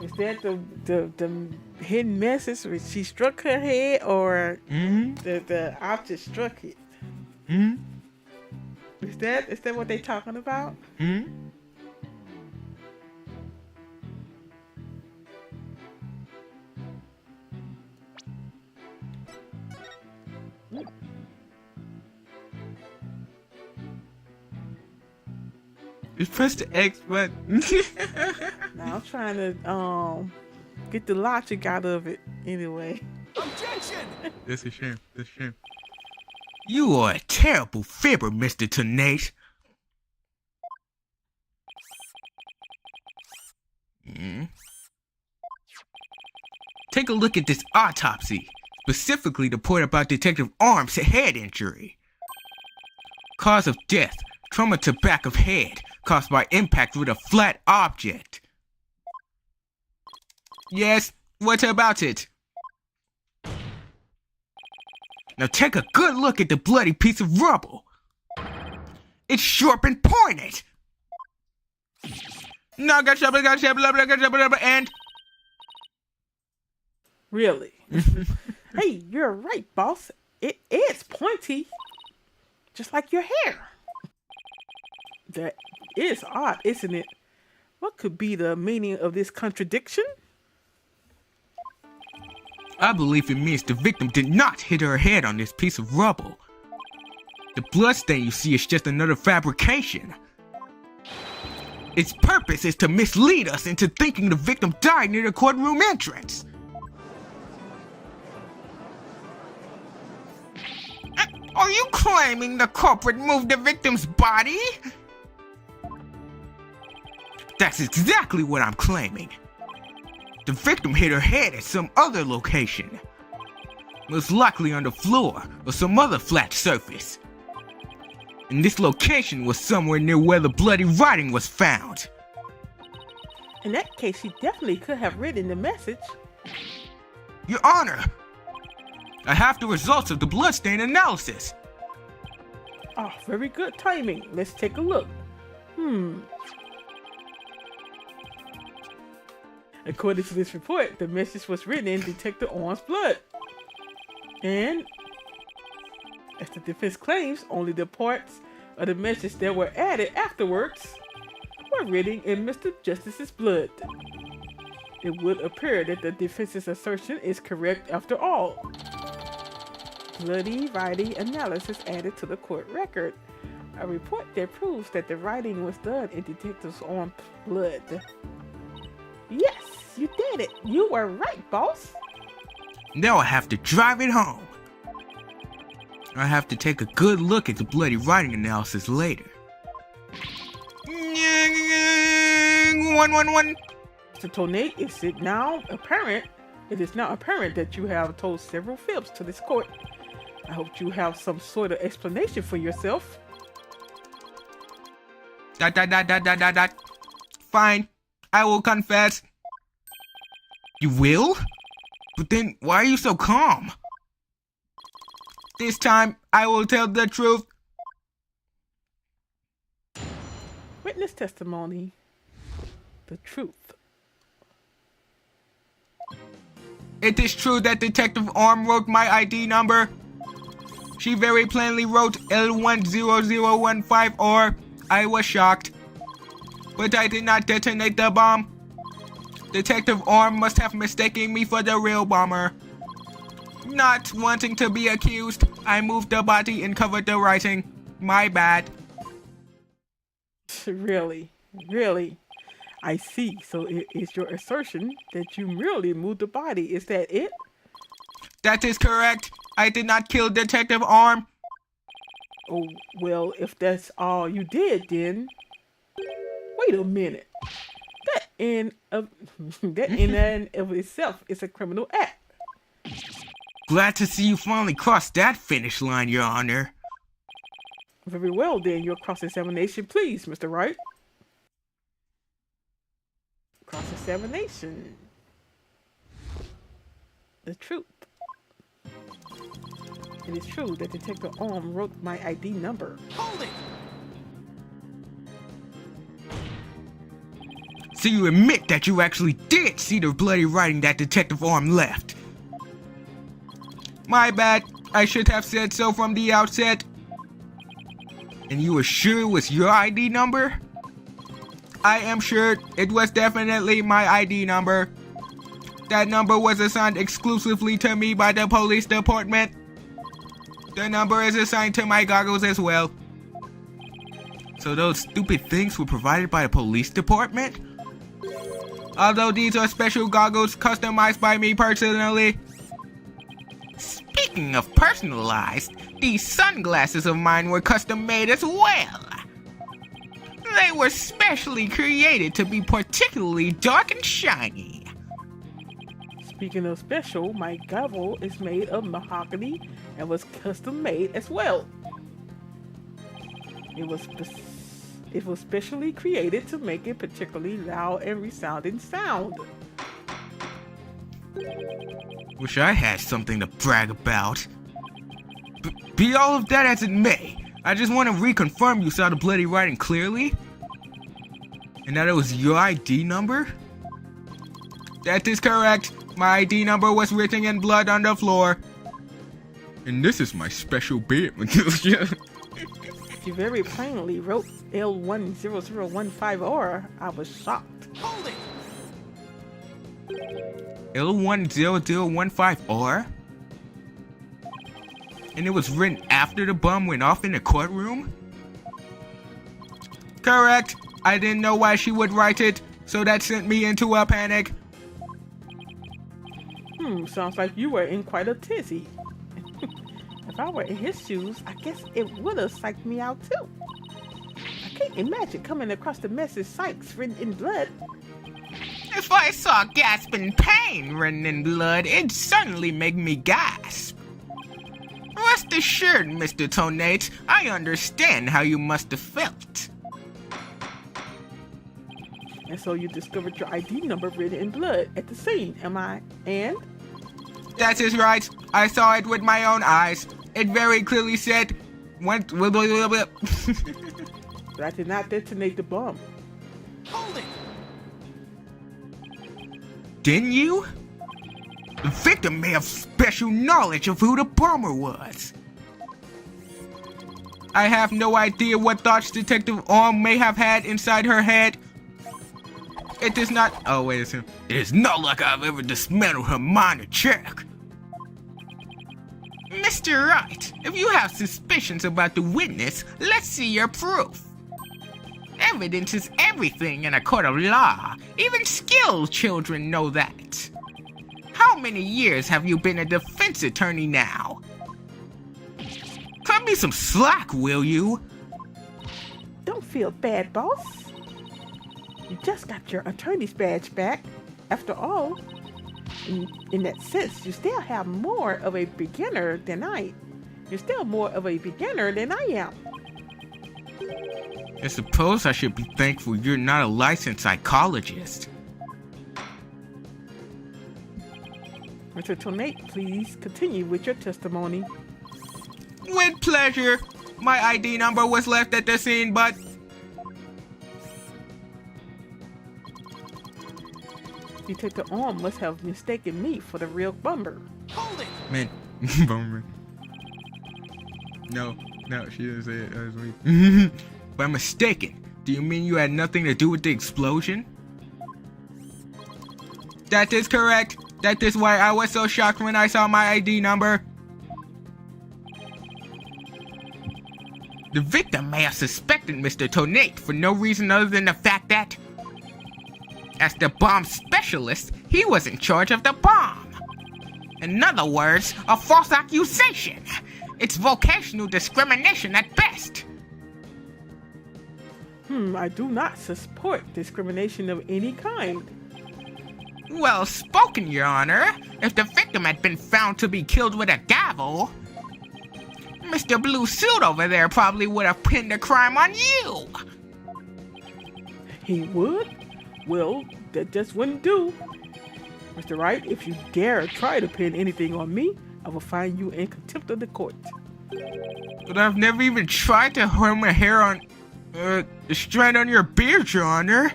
Is that the hidden message where she struck her head, or the object struck it? Is that what they talking about? Just press the X button. Now I'm trying to get the logic out of it anyway. Objection! That's a shame. That's a shame. You are a terrible fibber, Mr. Tenace. Take a look at this autopsy, specifically the report about Detective Arm's head injury. Cause of death, trauma to back of head, caused by impact with a flat object. Yes, what about it? Now take a good look at the bloody piece of rubble. It's sharp and pointed. And Really? Hey, you're right, boss. It is pointy, just like your hair. That is odd, isn't it? What could be the meaning of this contradiction? I believe it means the victim did not hit her head on this piece of rubble. The bloodstain you see is just another fabrication. Its purpose is to mislead us into thinking the victim died near the courtroom entrance. Are you claiming the culprit moved the victim's body? That's exactly what I'm claiming. The victim hit her head at some other location. Most likely on the floor or some other flat surface. And this location was somewhere near where the bloody writing was found. In that case, she definitely could have written the message. Your Honor, I have the results of the bloodstain analysis. Oh, very good timing. Let's take a look. According to this report, the message was written in Detective Orm's blood. And as the defense claims, only the parts of the message that were added afterwards were written in Mr. Justice's blood. It would appear that the defense's assertion is correct after all. Bloody writing analysis added to the court record. A report that proves that the writing was done in Detective Orm's blood. Yes, you did it. You were right, boss. Now I have to drive it home. I have to take a good look at the bloody writing analysis later. 111. So Tonate, is now apparent that you have told several fibs to this court. I hope you have some sort of explanation for yourself. ... Fine, I will confess. You will? But then why are you so calm? This time, I will tell the truth. Witness testimony. The truth. It is true that Detective Orm wrote my ID number. She very plainly wrote L10015 or I was shocked. But I did not detonate the bomb. Detective Orm must have mistaken me for the real bomber. Not wanting to be accused, I moved the body and covered the writing. My bad. Really? Really? I see. So it is your assertion that you merely moved the body. Is that it? That is correct. I did not kill Detective Orm. Oh, well, if that's all you did, then... Wait a minute. That in and of itself is a criminal act. Glad to see you finally crossed that finish line, Your Honor. Very well, then. Your cross-examination, please, Mr. Wright. Cross-examination. The truth. It is true that Detective Orm wrote my ID number. Hold it! So you admit that you actually did see the bloody writing that Detective Orm left. My bad. I should have said so from the outset. And you were sure it was your ID number? I am sure it was definitely my ID number. That number was assigned exclusively to me by the police department. The number is assigned to my goggles as well. So those stupid things were provided by the police department? Although these are special goggles customized by me personally. Speaking of personalized, these sunglasses of mine were custom made as well. They were specially created to be particularly dark and shiny. Speaking of special, my gavel is made of mahogany and was custom made as well. It was specially created to make it particularly loud and resounding sound. Wish I had something to brag about. Be all of that as it may, I just want to reconfirm you saw the bloody writing clearly? And that it was your ID number? That is correct. My ID number was written in blood on the floor. And this is my special bit. You very plainly wrote L10015 or I was shocked. Hold it! L10015R? And it was written after the bomb went off in the courtroom? Correct. I didn't know why she would write it, so that sent me into a panic. Sounds like you were in quite a tizzy. If I were in his shoes, I guess it would have psyched me out too. I can't imagine coming across the message Sykes written in blood. If I saw gasping pain written in blood, it'd certainly make me gasp. Rest assured, Mr. Tonate, I understand how you must have felt. And so you discovered your ID number written in blood at the scene, am I? And? That is right. I saw it with my own eyes. It very clearly said, But I did not detonate the bomb. Hold it! Didn't you? The victim may have special knowledge of who the bomber was. I have no idea what thoughts Detective Orm may have had inside her head. It does not. Oh, wait a second. It is not like I've ever dismantled her mind or check. Mr. Wright, if you have suspicions about the witness, let's see your proof. Evidence is everything in a court of law. Even skilled children know that. How many years have you been a defense attorney now? Cut me some slack, will you? Don't feel bad, boss. You just got your attorney's badge back. After all, in that sense, you still have more of a beginner than I. You're still more of a beginner than I am. I suppose I should be thankful you're not a licensed psychologist. Mr. Tonate, please continue with your testimony. With pleasure. My ID number was left at the scene, but... Detective Orm must have mistaken me for the real Bumber. Hold it! Man, bummer. No, she didn't say it. That was me. By mistaken, do you mean you had nothing to do with the explosion? That is correct. That is why I was so shocked when I saw my ID number. The victim may have suspected Mr. Tonate for no reason other than the fact that, as the bomb specialist, he was in charge of the bomb. In other words, a false accusation. It's vocational discrimination at best. I do not support discrimination of any kind. Well spoken, Your Honor. If the victim had been found to be killed with a gavel, Mr. Blue Suit over there probably would have pinned the crime on you. He would? Well, that just wouldn't do. Mr. Wright, if you dare try to pin anything on me, I will find you in contempt of the court. But I've never even tried to harm a hair on, the strand on your beard, Your Honor.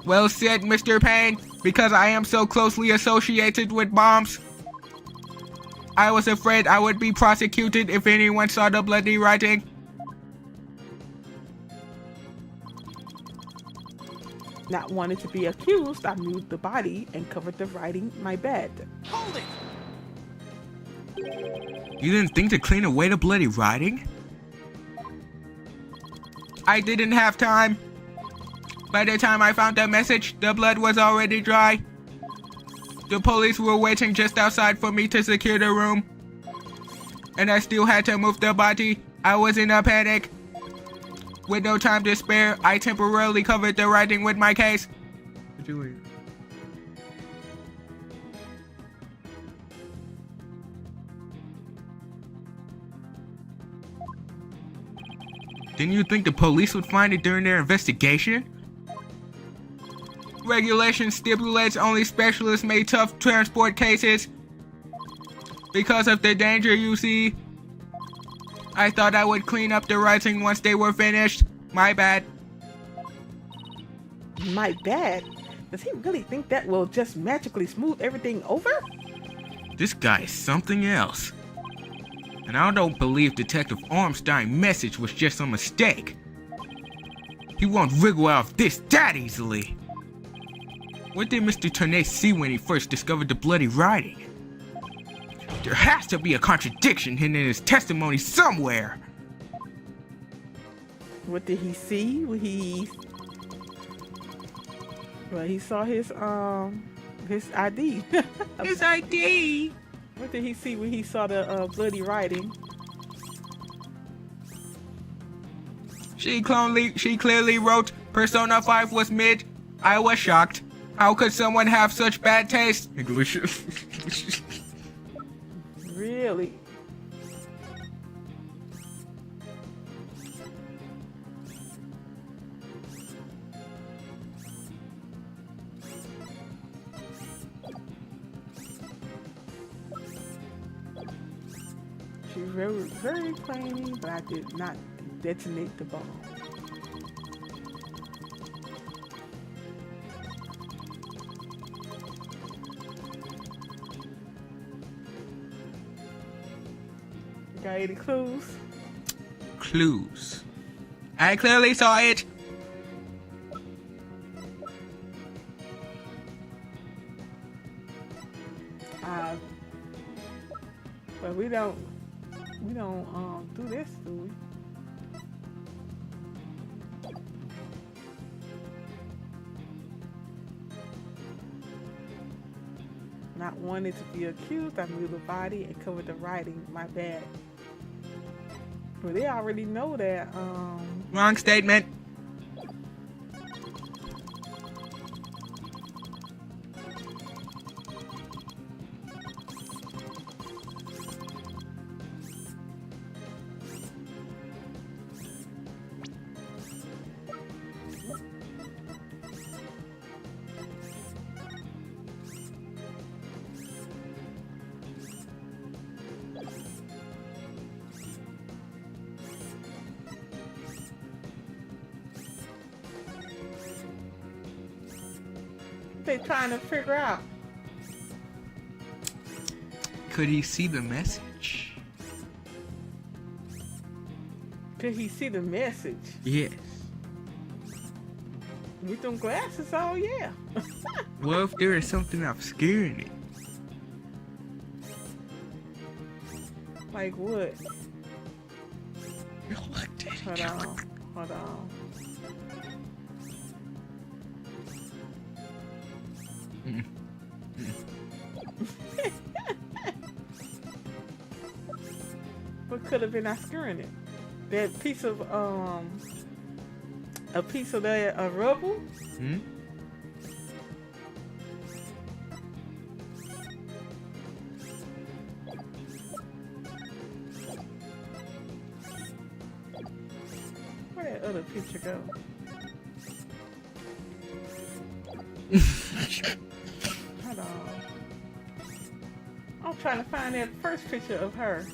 Well said, Mr. Payne. Because I am so closely associated with bombs, I was afraid I would be prosecuted if anyone saw the bloody writing. Not wanting to be accused, I moved the body and covered the writing my bed. Hold it! You didn't think to clean away the bloody writing? I didn't have time. By the time I found the message, the blood was already dry. The police were waiting just outside for me to secure the room. And I still had to move the body. I was in a panic. With no time to spare, I temporarily covered the writing with my case. Would you leave? Didn't you think the police would find it during their investigation? Regulation stipulates only specialists may tough transport cases. Because of the danger, you see. I thought I would clean up the writing once they were finished. My bad. My bad? Does he really think that will just magically smooth everything over? This guy is something else. And I don't believe Detective Armstein's message was just a mistake. He won't wriggle out of this that easily. What did Mr. Tournay see when he first discovered the bloody writing? There has to be a contradiction hidden in his testimony somewhere. What did he see when he saw his ID? His ID. What did he see when he saw the bloody writing? She clearly wrote, Persona 5 was mid. I was shocked. How could someone have such bad taste? English. Really? She's very claiming, but I did not detonate the bomb. Got any clues? Clues. I clearly saw it. But we don't do this, do we? Not wanting to be accused, I moved the body and covered the writing. My bad. Well, they already know that. Wrong statement. They trying to figure out. Could he see the message? Could he see the message? Yes. With them glasses on, yeah. Well, if there is something obscuring it. Like what? Hold Hold on. What could have been obscuring it? That piece of a piece of that rubble? Hmm? Where that other picture go? Hold on. I'm trying to find that first picture of her.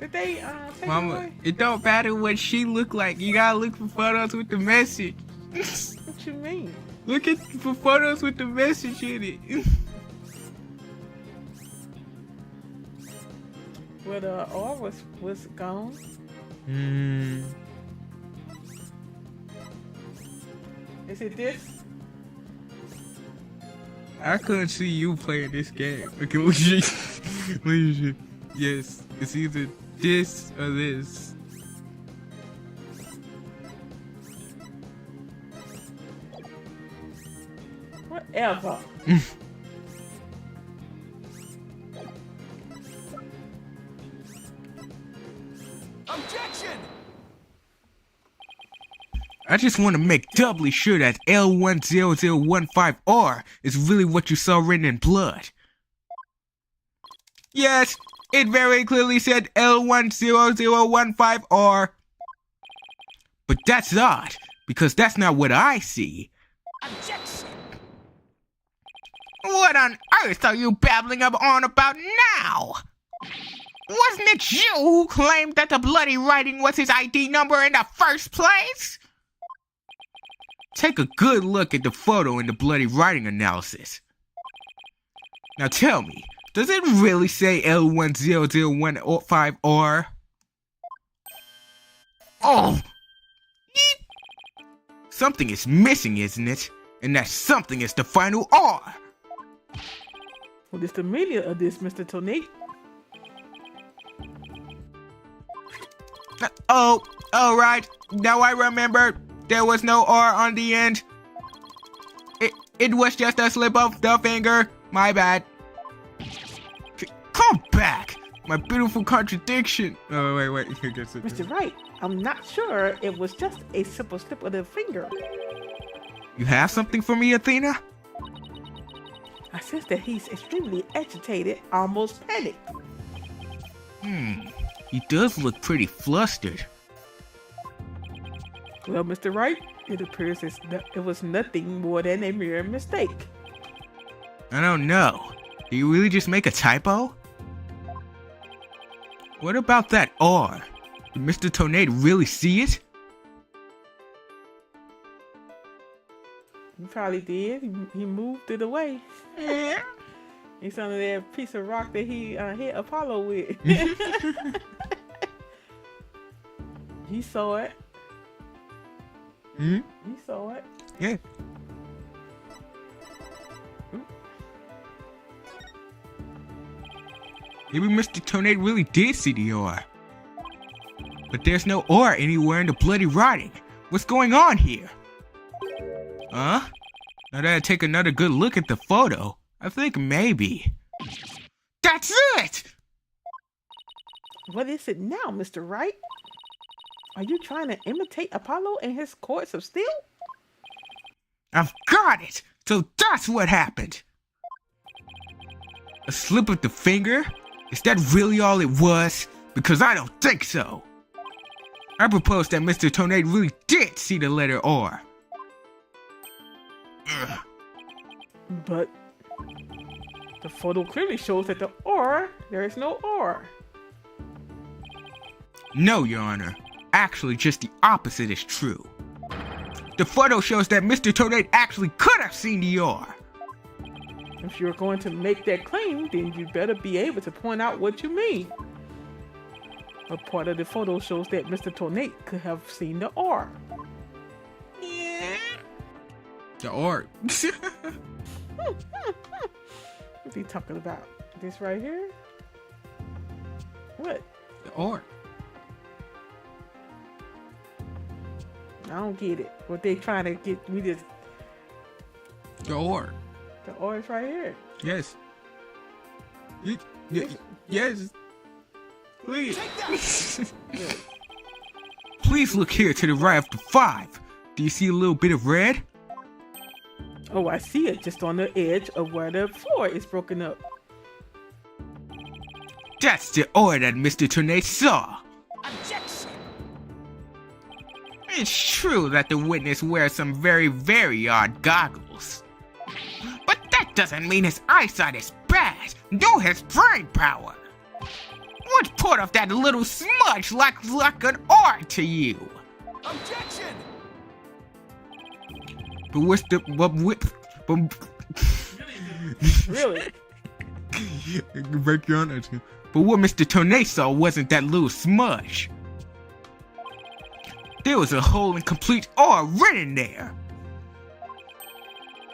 Did they take Mama, away? it don't matter what she look like. You gotta look for photos with the message. What you mean? Look for photos with the message in it. Well, the R was gone. Is it this? I couldn't see you playing this game. Okay, what you? Yes, it's either this or this. Whatever. Objection! I just want to make doubly sure that L10015R is really what you saw written in blood. Yes, it very clearly said L10015R. But that's odd, because that's not what I see. Objection! What on earth are you babbling on about now? Wasn't it you who claimed that the bloody writing was his ID number in the first place? Take a good look at the photo in the bloody writing analysis. Now tell me, does it really say L10015R? Oh! Something is missing, isn't it? And that something is the final R. What is the meaning of this, Mr. Tonate? Oh, right. Now I remember. There was no R on the end. It was just a slip of the finger. My bad. Come back. My beautiful contradiction. Oh, wait. I guess it. Mr. Wright, I'm not sure it was just a simple slip of the finger. You have something for me, Athena? I sense that he's extremely agitated, almost panicked. He does look pretty flustered. Well, Mr. Wright, it appears it was nothing more than a mere mistake. I don't know. Did you really just make a typo? What about that R? Did Mr. Tonate really see it? He probably did. He moved it away. It's under that piece of rock that he hit Apollo with. He saw it. Hmm? He saw it. Yeah. Maybe Mr. Tonate really did see the R. But there's no R anywhere in the bloody writing. What's going on here? Huh? Now that I take another good look at the photo, I think maybe. That's it! What is it now, Mr. Wright? Are you trying to imitate Apollo and his courts of steel? I've got it! So that's what happened! A slip of the finger? Is that really all it was? Because I don't think so. I propose that Mr. Tonate really did see the letter R. Ugh. But the photo clearly shows that there is no R. No, Your Honor. Actually, just the opposite is true. The photo shows that Mr. Tonate actually could have seen the R. If you're going to make that claim, then you better be able to point out what you mean. A part of the photo shows that Mr. Tonate could have seen the R. The R. What's he talking about? This right here? What? The R. I don't get it. What they trying to get me to... The R. The R is right here. Yes. Yes. Please. Please look here to the right of the 5. Do you see a little bit of red? Oh, I see it just on the edge of where the floor is broken up. That's the R that Mr. Tonate saw. Objection! It's true that the witness wears some very, very odd goggles. But that doesn't mean his eyesight is bad, nor his brain power. What part of that little smudge like an R to you? Objection! But what's the... Really? Break your honor. But what Mr. Tonate saw wasn't that little smudge. There was a whole and complete R written there.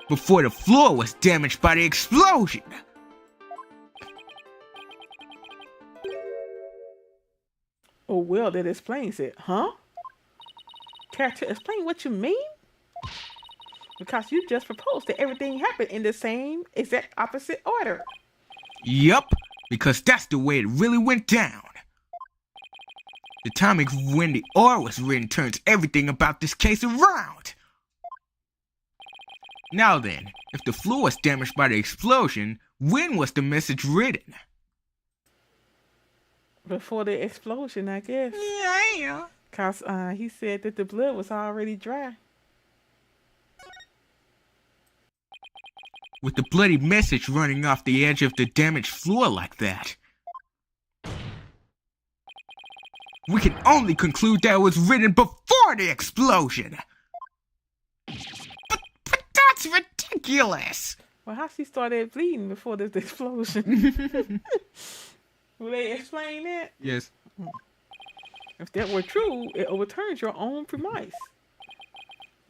Before the floor was damaged by the explosion. Oh, well, that explains it, huh? Character, explain what you mean? Because you just proposed that everything happened in the same exact opposite order. Yup, because that's the way it really went down. The timing of when the R was written turns everything about this case around. Now then, if the floor was damaged by the explosion, when was the message written? Before the explosion, I guess. Yeah. Because he said that the blood was already dry. With the bloody message running off the edge of the damaged floor like that, we can only conclude that it was written before the explosion. But that's ridiculous. Well, how she started bleeding before this explosion? Will they explain that? Yes. If that were true, it overturns your own premise.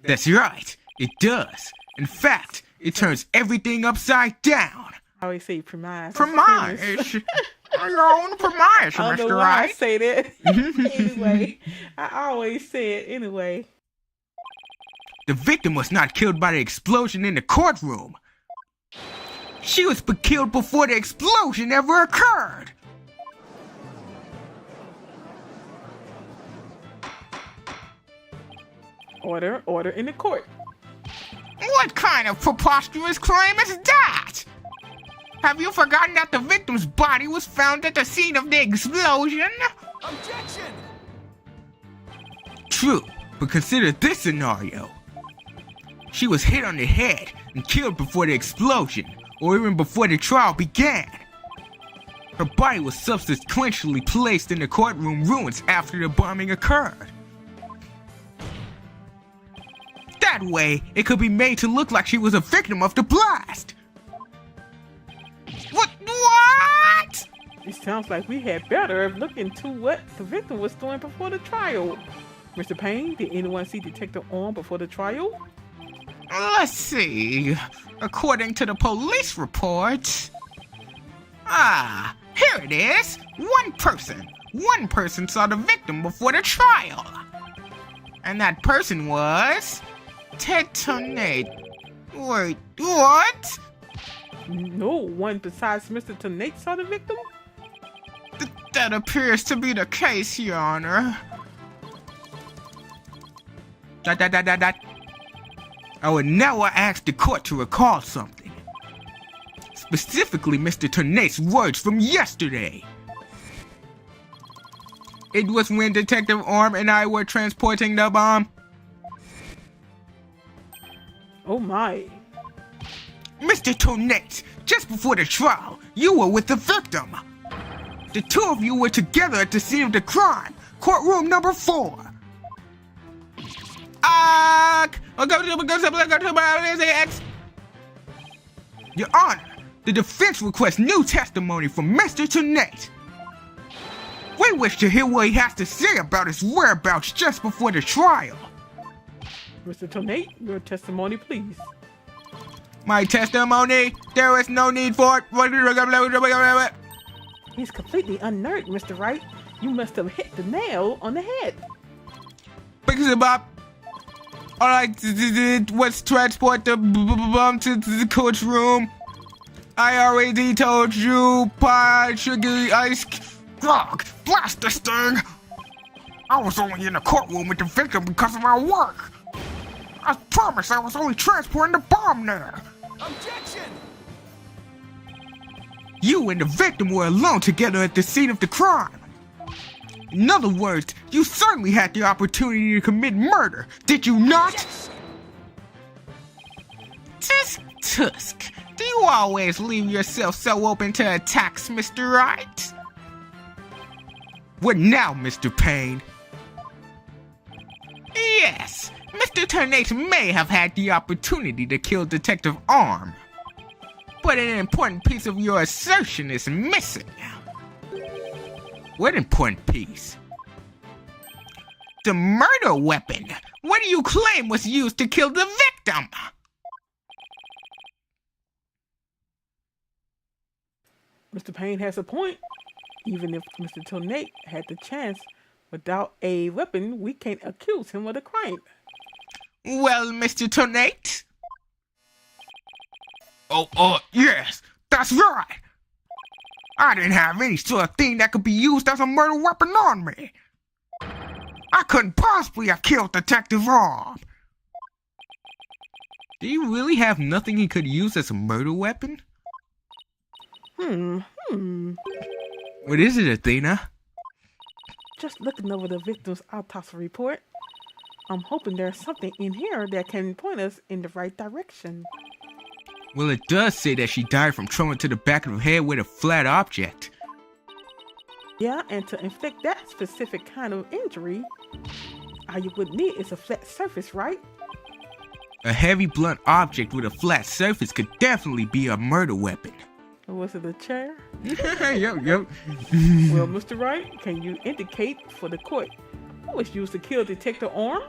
That's right. It does. In fact, it turns everything upside down. I always say premise. Premise. Alone premise, I don't know Mr. why I Right. say that. Anyway, I always say it anyway. The victim was not killed by the explosion in the courtroom. She was killed before the explosion ever occurred. Order in the court. What kind of preposterous claim is that? Have you forgotten that the victim's body was found at the scene of the explosion? Objection! True, but consider this scenario. She was hit on the head and killed before the explosion, or even before the trial began. Her body was subsequently placed in the courtroom ruins after the bombing occurred. That way, it could be made to look like she was a victim of the blast. What? It sounds like we had better look into what the victim was doing before the trial. Mr. Payne, did anyone see Detective Orm before the trial? Let's see. According to the police report... here it is. One person saw the victim before the trial. And that person was... Tetonate. Wait, what? No one besides Mr. Tonate saw the victim? That appears to be the case, Your Honor. I would now ask the court to recall something. Specifically, Mr. Tonate's words from yesterday. It was when Detective Orm and I were transporting the bomb. Oh my. Mr. Tonate, just before the trial, you were with the victim. The two of you were together at the scene of the crime, courtroom number 4. Your Honor, the defense requests new testimony from Mr. Tonate. We wish to hear what he has to say about his whereabouts just before the trial. Mr. Tonate, your testimony, please. My testimony? There is no need for it. He's completely unnerved, Mr. Wright. You must have hit the nail on the head. Because about all I did was transport the bomb to the courtroom. I already told you, pie, sugar, ice, grog, blast this thing. I was only in the courtroom with the victim because of my work. I promise I was only transporting the bomb there. Objection! You and the victim were alone together at the scene of the crime. In other words, you certainly had the opportunity to commit murder, did you not? Yes. Tusk, do you always leave yourself so open to attacks, Mr. Wright? What now, Mr. Payne? Yes, Mr. Tonate may have had the opportunity to kill Detective Orm, but an important piece of your assertion is missing. What important piece? The murder weapon. What do you claim was used to kill the victim? Mr. Payne has a point. Even if Mr. Tonate had the chance, without a weapon, we can't accuse him of the crime. Well, Mr. Tonate? Yes, that's right. I didn't have any sort of thing that could be used as a murder weapon on me. I couldn't possibly have killed Detective Orm. Do you really have nothing he could use as a murder weapon? What is it, Athena? Just looking over the victim's autopsy report, I'm hoping there's something in here that can point us in the right direction. Well, it does say that she died from trauma to the back of her head with a flat object. Yeah, and to inflict that specific kind of injury, all you would need is a flat surface, right? A heavy blunt object with a flat surface could definitely be a murder weapon. Or was it a chair? Yep. Well, Mr. Wright, can you indicate for the court what was used to kill Detective Orm?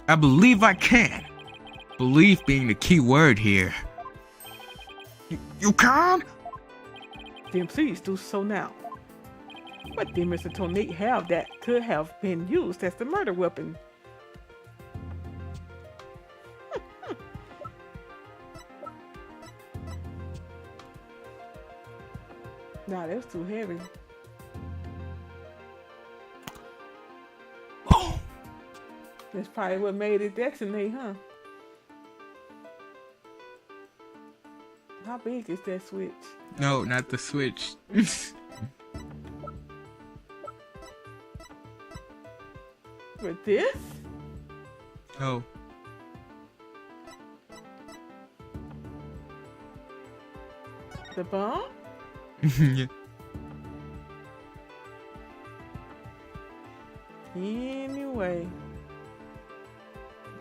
I believe I can. Belief being the key word here. You can? Then please do so now. What did Mr. Tornado have that could have been used as the murder weapon? Nah, that was too heavy. Oh. That's probably what made it Destiny, huh? How big is that switch? No, not the switch. With this? Oh. The bomb? Yeah. Anyway.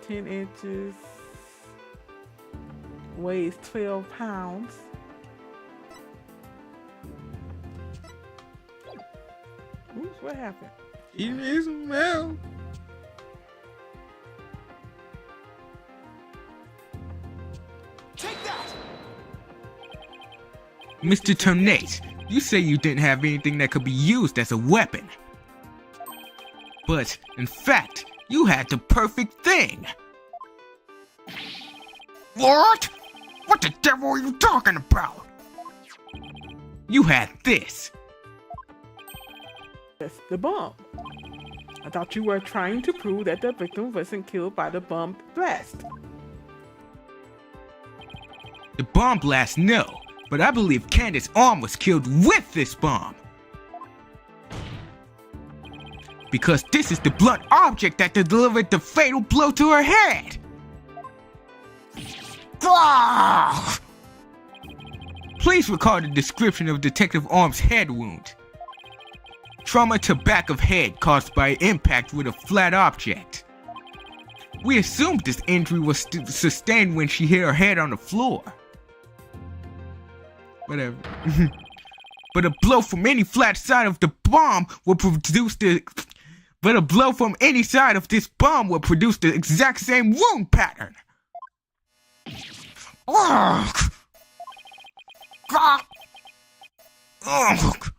10 inches. Weighs 12 pounds. Oops, what happened? He needs some help. Take that! Mr. Tornate, you say you didn't have anything that could be used as a weapon. But, in fact, you had the perfect thing. What? What the devil are you talking about? You had this. That's the bomb. I thought you were trying to prove that the victim wasn't killed by the bomb blast. The bomb blast, no. But I believe Candace's arm was killed with this bomb. Because this is the blunt object that delivered the fatal blow to her head. Ah! Please recall the description of Detective Arm's head wound. Trauma to back of head caused by impact with a flat object. We assumed this injury was sustained when she hit her head on the floor. Whatever. But a blow from any flat side of the bomb will produce the... But a blow from any side of this bomb will produce the exact same wound pattern. Ugh. Ugh.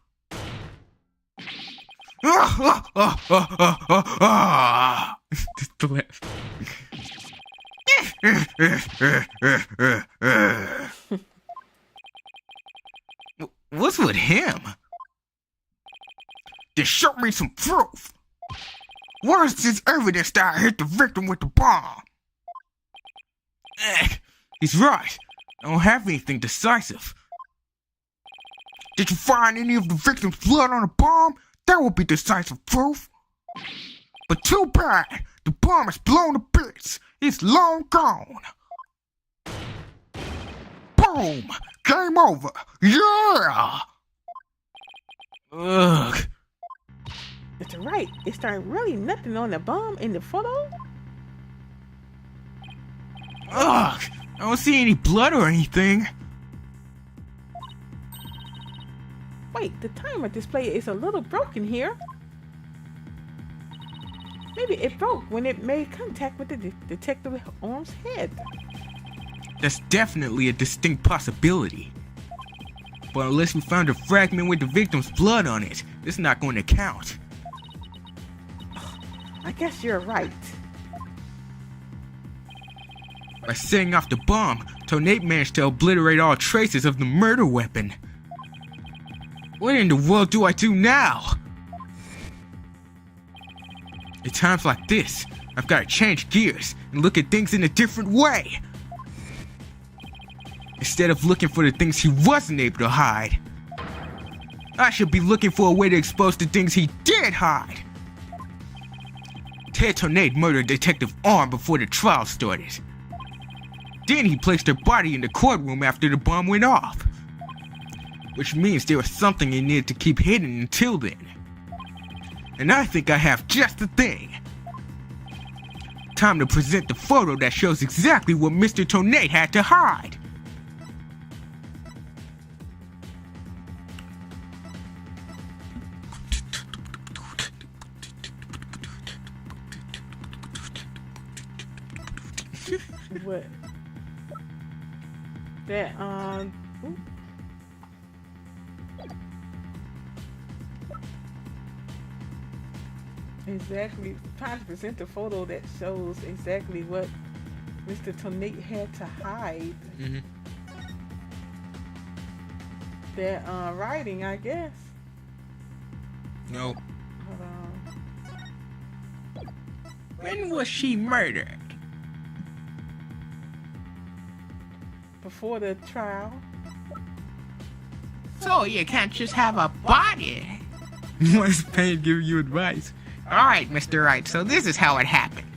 Just the laugh. What's with him? Just show me some proof. Where's this evidence that I hit the victim with the bomb? He's right. I don't have anything decisive. Did you find any of the victim's blood on the bomb? That would be decisive proof. But too bad. The bomb is blown to bits. It's long gone. Boom! Game over. Yeah! Ugh. That's right. Is there really nothing on the bomb in the photo? Ugh. I don't see any blood or anything. Wait, the timer display is a little broken here. Maybe it broke when it made contact with the Detective Arm's head. That's definitely a distinct possibility. But unless we found a fragment with the victim's blood on it, it's not going to count. I guess you're right. By setting off the bomb, Tornate managed to obliterate all traces of the murder weapon. What in the world do I do now? At times like this, I've got to change gears and look at things in a different way. Instead of looking for the things he wasn't able to hide, I should be looking for a way to expose the things he did hide. Ted Tornade murdered Detective Arm before the trial started. Then he placed her body in the courtroom after the bomb went off. Which means there was something he needed to keep hidden until then. And I think I have just the thing. Time to present the photo that shows exactly what Mr. Tornade had to hide. What? That ooh. Exactly. Trying to present the photo that shows exactly what Mr. Tonate had to hide. Mm-hmm. That writing, I guess. No. Hold on. When was she murdered? Before the trial. So you can't just have a body. What's Payne giving you advice? Alright, Mr. Wright, so this is how it happened.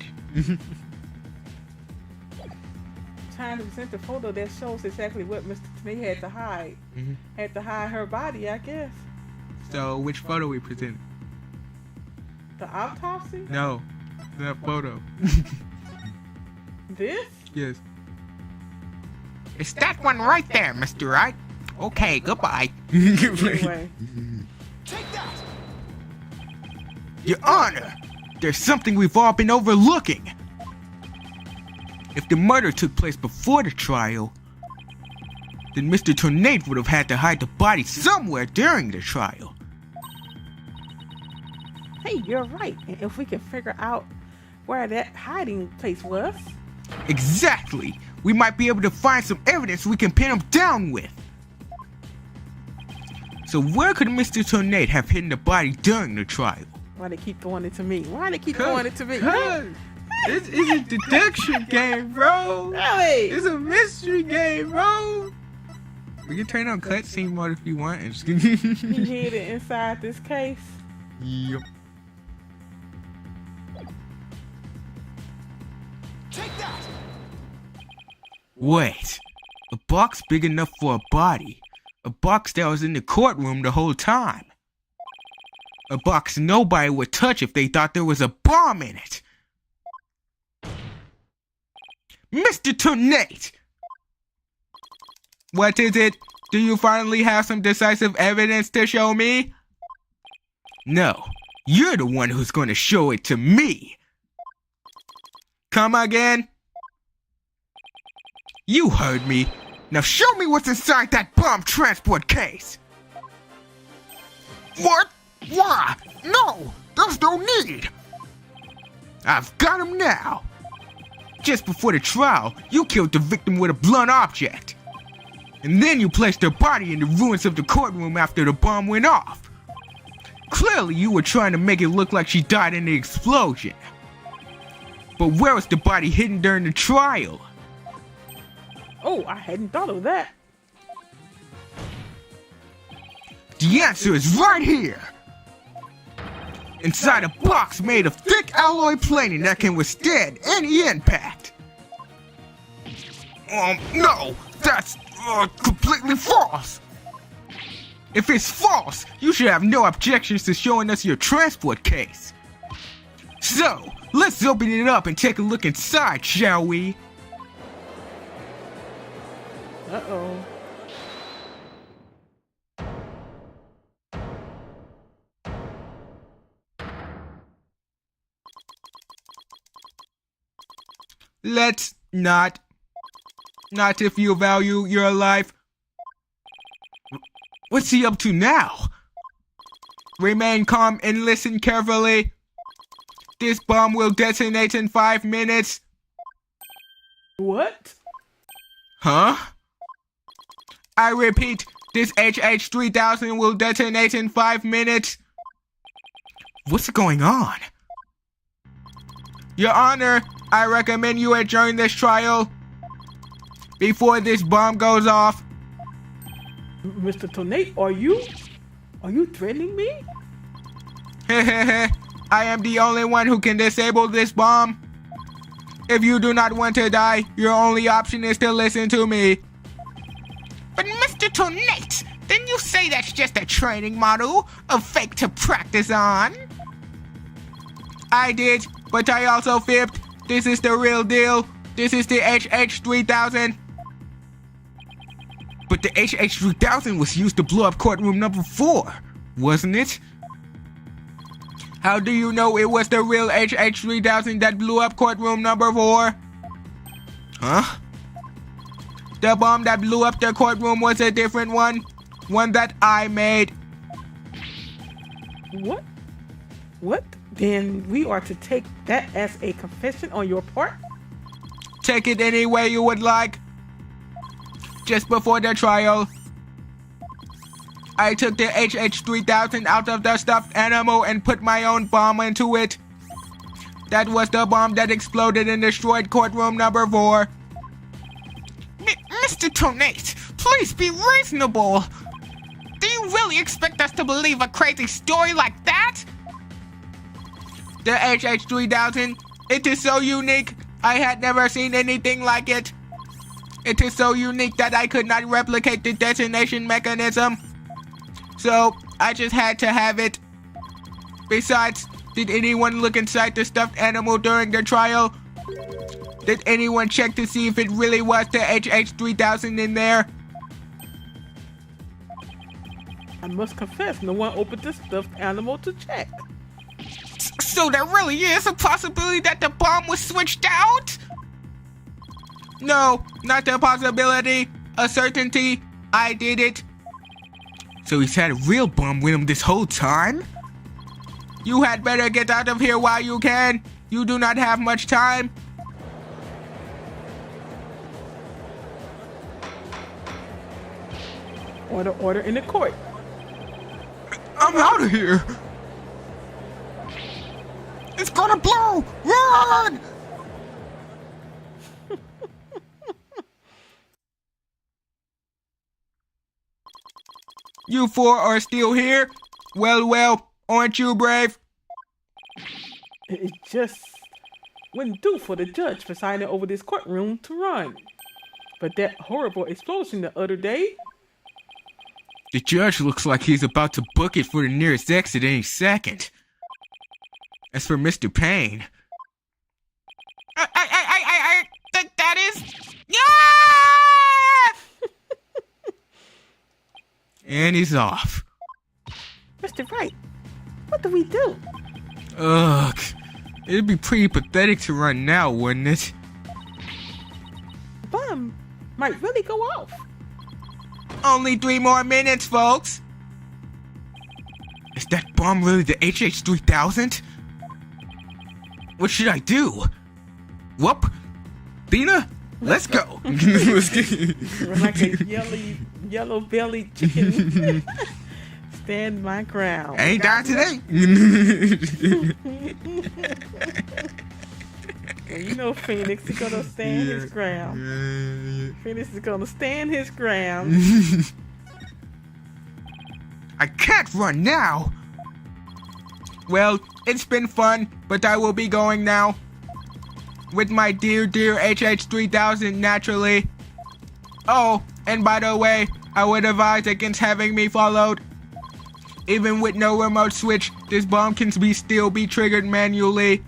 Trying to present the photo that shows exactly what Mr. Tonate had to hide. Had to hide her body, I guess. So which photo we presented? The autopsy? No, that photo. This? Yes. It's that one right there, Mr. Wright. Okay, goodbye. Anyway. Take that! Your Honor, there's something we've all been overlooking. If the murder took place before the trial, then Mr. Tonate would have had to hide the body somewhere during the trial. Hey, you're right. And if we can figure out where that hiding place was. Exactly. We might be able to find some evidence we can pin him down with. So where could Mr. Tonate have hidden the body during the trial? Why they keep throwing it to me? Why they keep throwing it to me? This is a deduction game, bro. Really? It's a mystery game, bro. We can turn on cutscene mode if you want. He hid it inside this case. Yep. Take that! Wait. A box big enough for a body. A box that was in the courtroom the whole time. A box nobody would touch if they thought there was a bomb in it. Mr. Tonate! What is it? Do you finally have some decisive evidence to show me? No, you're the one who's going to show it to me. Come again? You heard me. Now show me what's inside that bomb transport case. What? Why? No, there's no need. I've got him now. Just before the trial, you killed the victim with a blunt object. And then you placed her body in the ruins of the courtroom after the bomb went off. Clearly, you were trying to make it look like she died in the explosion. But where was the body hidden during the trial? Oh, I hadn't thought of that. The answer is right here. Inside a box made of thick alloy plating that can withstand any impact. No, that's completely false. If it's false, you should have no objections to showing us your transport case. So, let's open it up and take a look inside, shall we? Uh-oh. Let's not. Not if you value your life. What's he up to now? Remain calm and listen carefully. This bomb will detonate in 5 minutes. What? Huh? I repeat, this HH-3000 will detonate in 5 minutes. What's going on? Your Honor, I recommend you adjourn this trial before this bomb goes off. Mr. Tonate, are you threatening me? Hehehe, I am the only one who can disable this bomb. If you do not want to die, your only option is to listen to me. But Mr. Tonate, didn't you say that's just a training model, a fake to practice on? I did, but I also fibbed. This is the real deal. This is the HH-3000. But the HH-3000 was used to blow up courtroom number 4, wasn't it? How do you know it was the real HH-3000 that blew up courtroom number 4? Huh? The bomb that blew up the courtroom was a different one. One that I made. What? What? Then we are to take that as a confession on your part? Take it any way you would like. Just before the trial, I took the HH-3000 out of the stuffed animal and put my own bomb into it. That was the bomb that exploded and destroyed courtroom number 4. Mr. Tonate, please be reasonable. Do you really expect us to believe a crazy story like that? The HH-3000, it is so unique. I had never seen anything like it. It is so unique that I could not replicate the detonation mechanism. So, I just had to have it. Besides, did anyone look inside the stuffed animal during the trial? Did anyone check to see if it really was the HH-3000 in there? I must confess, no one opened the stuffed animal to check. So there really is a possibility that the bomb was switched out? No, not a possibility. A certainty. I did it. So he's had a real bomb with him this whole time? You had better get out of here while you can. You do not have much time. Order in the court. I'm out of here. It's gonna blow! Run! You 4 are still here? Well, aren't you brave? It just wouldn't do for the judge presiding over this courtroom to run. But that horrible explosion the other day. The judge looks like he's about to book it for the nearest exit any second. As for Mr. Payne... That is... And he's off. Mr. Wright, what do we do? Ugh. It'd be pretty pathetic to run now, wouldn't it? The bomb might really go off. Only 3 more minutes, folks. Is that bomb really the HH-3000? What should I do? Whoop. Dina, let's go. Like a yellow bellied chicken. Stand my ground. I ain't dying today. Well, you know Phoenix is gonna stand his ground. Phoenix is gonna stand his ground. I can't run now. Well, it's been fun, but I will be going now. With my dear HH-3000 naturally. Oh, and by the way, I would advise against having me followed. Even with no remote switch, this bomb can still be triggered manually.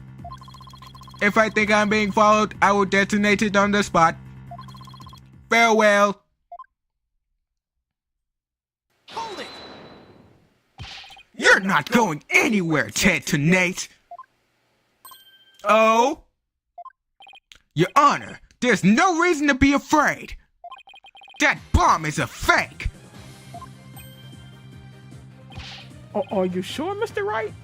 If I think I'm being followed, I will detonate it on the spot. Farewell. Hold it! You're not going anywhere, Ted Tonate. Oh? Your Honor, there's no reason to be afraid. That bomb is a fake. Are you sure, Mr. Wright?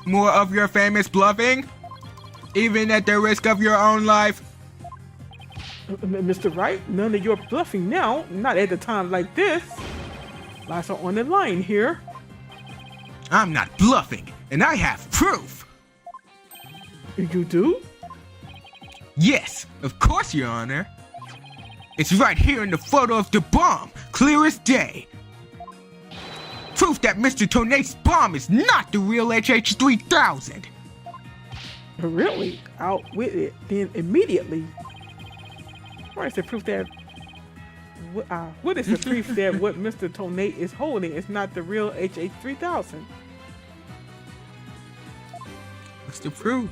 More of your famous bluffing? Even at the risk of your own life? Mr. Wright, none of your bluffing now. Not at a time like this. Lives are on the line here. I'm not bluffing, and I have proof. You do? Yes, of course, Your Honor. It's right here in the photo of the bomb, clear as day. Proof that Mr. Tonate's bomb is not the real HH-3000. Really? Out with it, then immediately. Where is the proof that... what is the proof that what Mr. Tonate is holding is not the real HH-3000? What's the proof?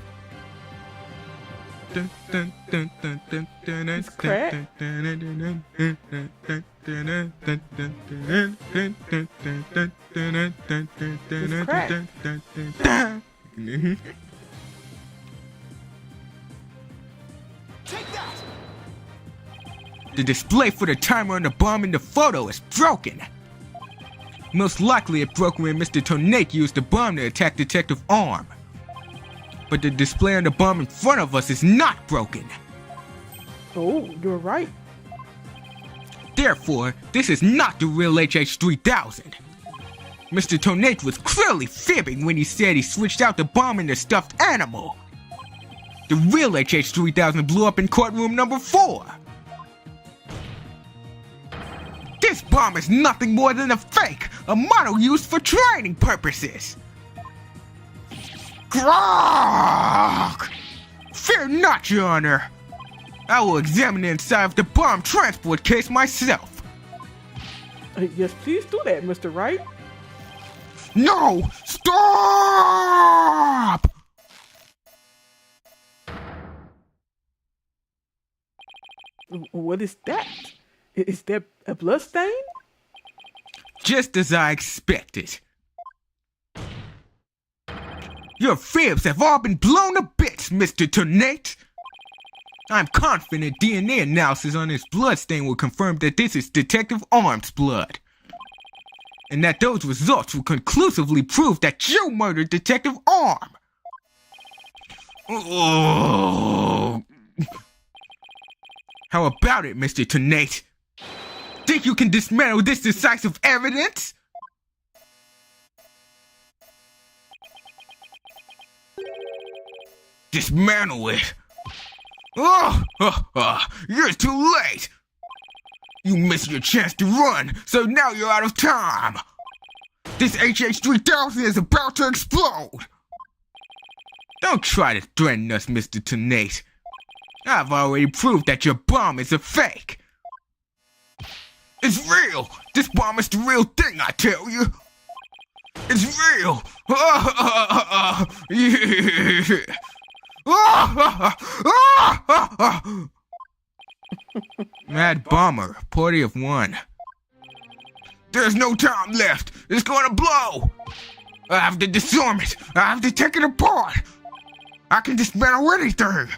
It's cracked. Take that! The display for the timer on the bomb in the photo is broken. Most likely it broke when Mr. Tonate used the bomb to attack Detective Arm. But the display on the bomb in front of us is not broken. Oh, you're right. Therefore, this is not the real HH-3000. Mr. Tonate was clearly fibbing when he said he switched out the bomb in the stuffed animal. The real HH-3000 blew up in courtroom number 4. This bomb is nothing more than a fake, a model used for training purposes. Grog! Fear not, Your Honor. I will examine the inside of the bomb transport case myself. Yes, please do that, Mr. Wright. No! Stop! What is that? Is that a blood stain? Just as I expected. Your fibs have all been blown to bits, Mr. Tonate. I'm confident DNA analysis on this bloodstain will confirm that this is Detective Arm's blood. And that those results will conclusively prove that you murdered Detective Arm. Oh. How about it, Mr. Tonate? Think you can dismantle this decisive evidence? Dismantle it. You're too late. You missed your chance to run, so now you're out of time. This HH-3000 is about to explode. Don't try to threaten us, Mr. Tonate. I've already proved that your bomb is a fake. It's real. This bomb is the real thing, I tell you. It's real. Mad Bomber, party of 1. There's no time left. It's gonna blow. I have to disarm it. I have to take it apart. I can dismantle anything.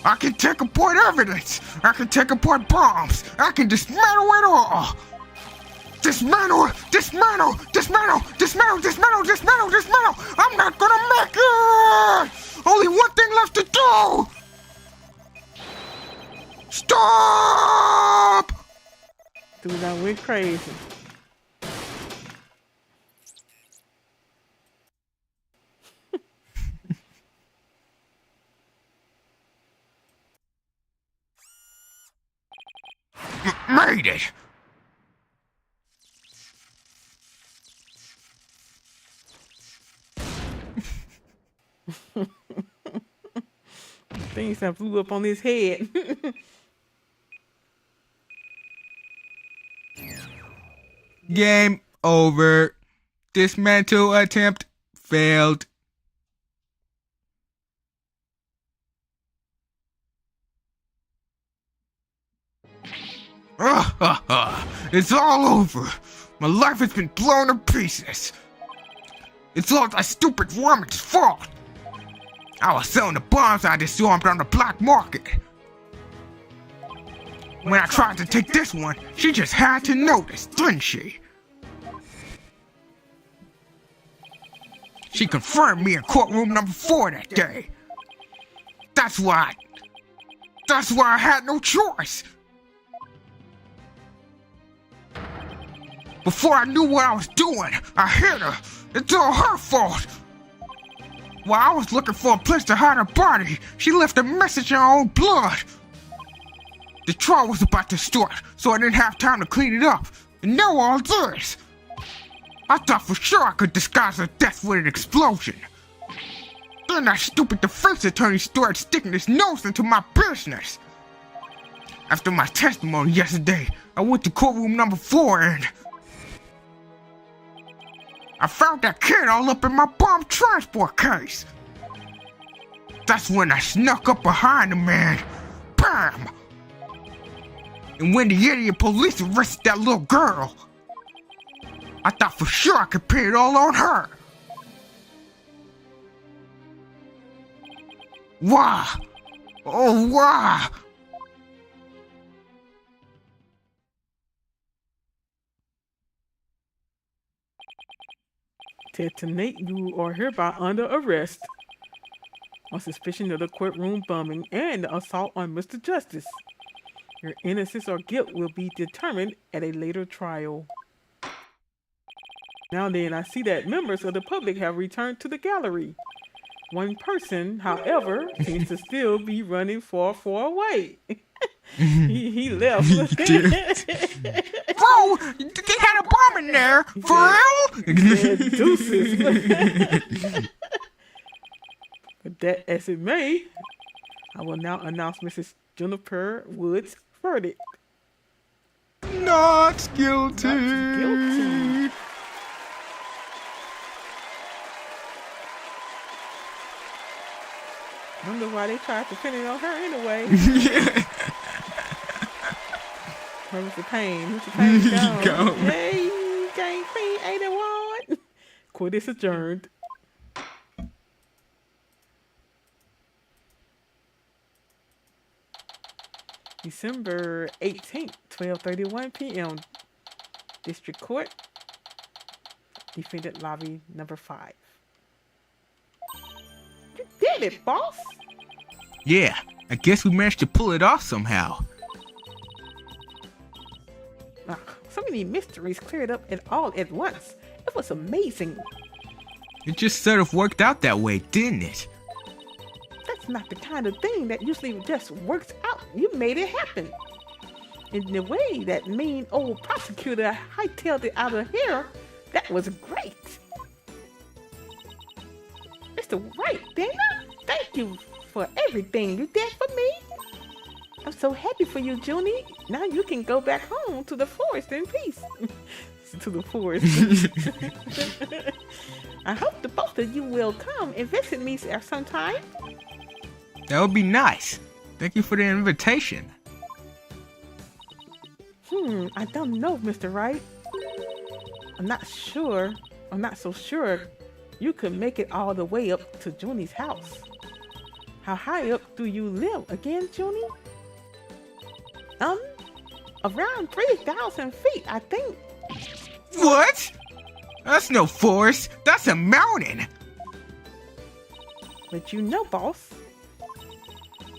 I can take apart evidence. I can take apart bombs. I can dismantle it all. Dismantle, dismantle, dismantle, dismantle, dismantle, dismantle, dismantle. I'm not gonna make it. Only one thing left to do. Stop! Dude, I went crazy. Made it! Things that flew up on his head. Game over. Dismantle attempt failed. It's all over. My life has been blown to pieces. It's all that stupid woman's fault. I was selling the bombs I disarmed on the black market. When I tried to take this one, she just had to notice, didn't she? She confirmed me in courtroom number 4 that day. That's why I had no choice. Before I knew what I was doing, I hit her. It's all her fault. While I was looking for a place to hide her body, she left a message in her own blood. The trial was about to start, so I didn't have time to clean it up. And now all this. I thought for sure I could disguise her death with an explosion. Then that stupid defense attorney started sticking his nose into my business. After my testimony yesterday, I went to courtroom number 4 and I found that kid all up in my bomb transport case. That's when I snuck up behind the man. Bam! And when the idiot police arrested that little girl, I thought for sure I could pin it all on her. Why? Oh, wow! Nate, you are hereby under arrest on suspicion of the courtroom bombing and the assault on Mr. Justice. Your innocence or guilt will be determined at a later trial. Now then, I see that members of the public have returned to the gallery. One person, however, seems to still be running far away. he left. Bro, they had a bomb in there. For real? Yeah, deuces. But that as it may, I will now announce Mrs. Jennifer Wood's verdict. Not guilty. Not guilty. Wonder why they tried to pin it on her anyway. Yeah. Where was the pain? Mr. Payne gone. Gone. Yay, Game Queen 81. Court is adjourned. December 18th, 12:31 p.m. District Court. Defendant lobby number 5. You did it, boss. Yeah, I guess we managed to pull it off somehow. So many mysteries cleared up all at once. It was amazing. It just sort of worked out that way, didn't it? That's not the kind of thing that usually just works out. You made it happen. In the way that mean old prosecutor hightailed it out of here, that was great. Mr. Wright, Dana, thank you for everything you did for me. I'm so happy for you, Junie. Now you can go back home to the forest in peace. To the forest. I hope the both of you will come and visit me sometime. That would be nice. Thank you for the invitation. I don't know, Mr. Wright. I'm not so sure you could make it all the way up to Junie's house. How high up do you live again, Junie? Around 3,000 feet, I think. What? That's no forest. That's a mountain. But you know, boss,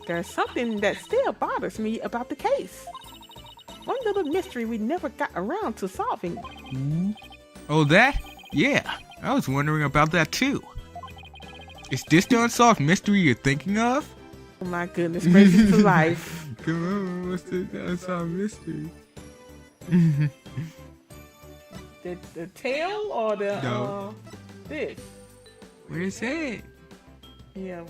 there's something that still bothers me about the case. One little mystery we never got around to solving. Oh, that? Yeah, I was wondering about that too. Is this the unsolved mystery you're thinking of? Oh my goodness gracious to life. Come on, what's the unsolved mystery? The tail or the No. this? What is it? Yeah.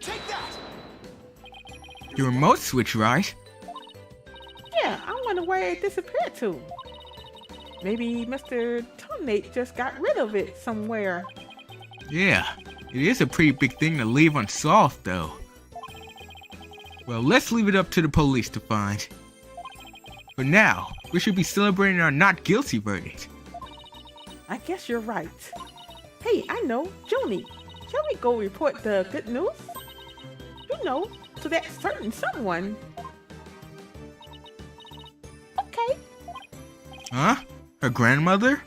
Take that! Your remote switch, right? Yeah, I wonder where it disappeared to. Maybe Mr. Tonate just got rid of it somewhere. Yeah, it is a pretty big thing to leave unsolved, though. Well, let's leave it up to the police to find. For now, we should be celebrating our not guilty verdict. I guess you're right. Hey, I know, Junie. Shall we go report the good news? You know, to that certain someone. Okay. Huh? Her grandmother?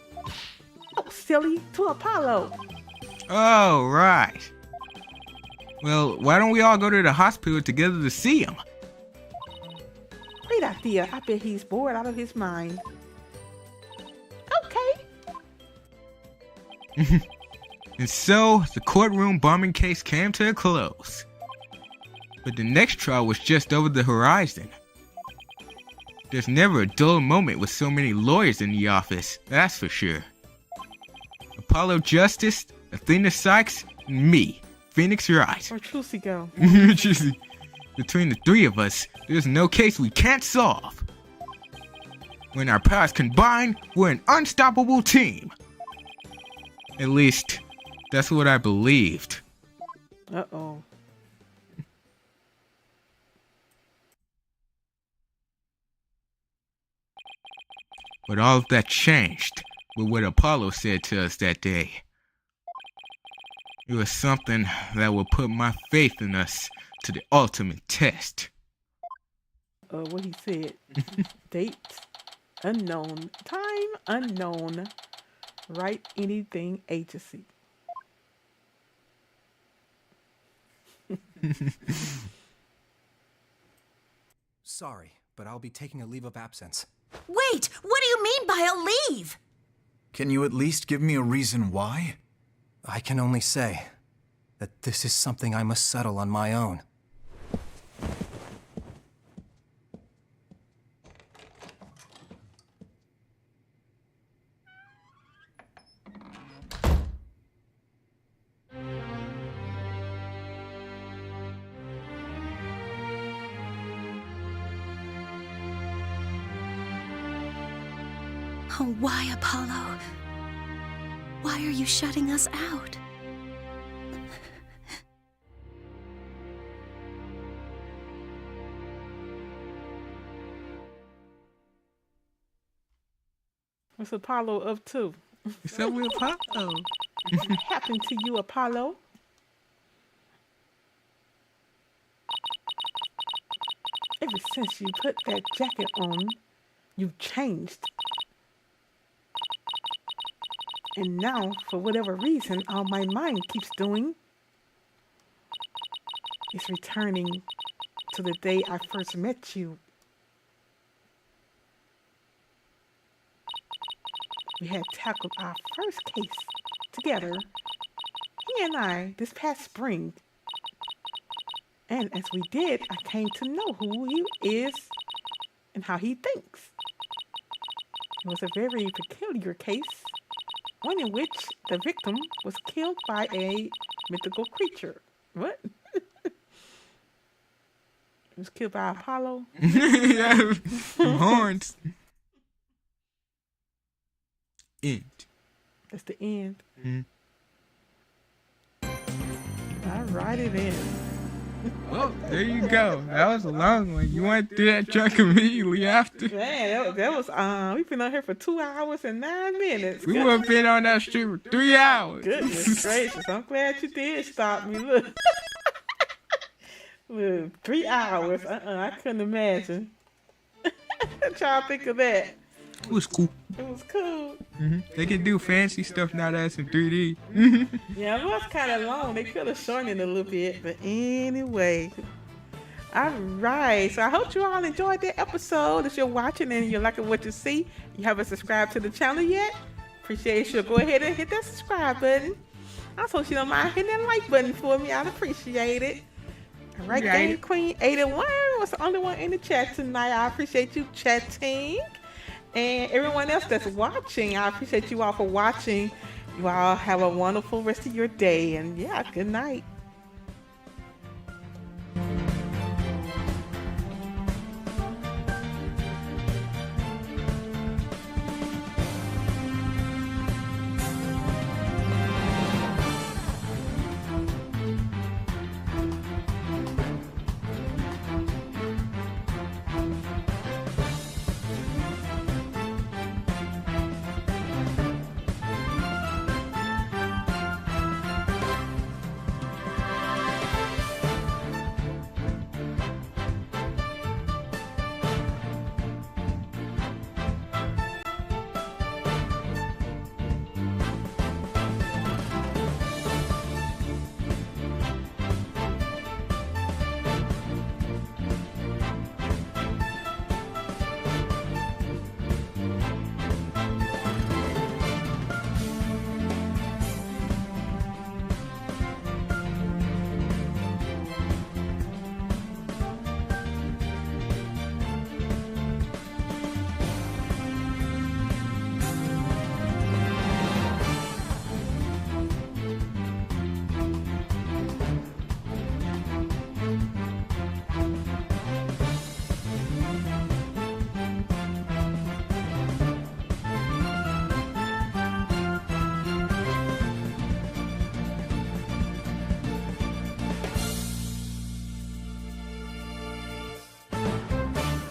Oh, silly, to Apollo. Oh, right. Well, why don't we all go to the hospital together to see him? Great idea. I bet he's bored out of his mind. Okay. And so, the courtroom bombing case came to a close. But the next trial was just over the horizon. There's never a dull moment with so many lawyers in the office, that's for sure. Apollo Justice, Athena Sykes, and me, Phoenix Wright. Where'd Trucy go? Between the three of us, there's no case we can't solve. When our powers combine, we're an unstoppable team. At least, that's what I believed. Uh-oh. But all of that changed with what Apollo said to us that day. It was something that would put my faith in us to the ultimate test. What he said. Date unknown. Time unknown. Write anything agency. Sorry, but I'll be taking a leave of absence. Wait, what do you mean by a leave? Can you at least give me a reason why? I can only say that this is something I must settle on my own. Oh, why, Apollo? Why are you shutting us out? What's Apollo up to? So with Apollo. What happened to you, Apollo? Ever since you put that jacket on, you've changed. And now, for whatever reason, all my mind keeps doing is returning to the day I first met you. We had tackled our first case together, he and I, this past spring. And as we did, I came to know who he is and how he thinks. It was a very peculiar case, one in which the victim was killed by a mythical creature. What? It was killed by Apollo? Yeah, horns. End. That's the end. Mm. All righty then. Well, there you go. That was a long one. You went through that truck immediately after. Man, that was we've been on here for 2 hours and 9 minutes. We would have been on that street for 3 hours. Goodness gracious, I'm glad you did stop me. Look. Look, 3 hours. I couldn't imagine. Try to think of that. It was cool. It was cool. They can do fancy stuff now that's in 3D. Yeah, it was kind of long. They could have shortened it a little bit. But anyway. All right. So I hope you all enjoyed that episode. If you're watching and you're liking what you see, you haven't subscribed to the channel yet, appreciate you. Go ahead and hit that subscribe button. Also, if you don't mind hitting that like button for me, I'd appreciate it. All right, Game Queen 81 was the only one in the chat tonight. I appreciate you chatting. And everyone else that's watching, I appreciate you all for watching. You all have a wonderful rest of your day. And yeah, good night.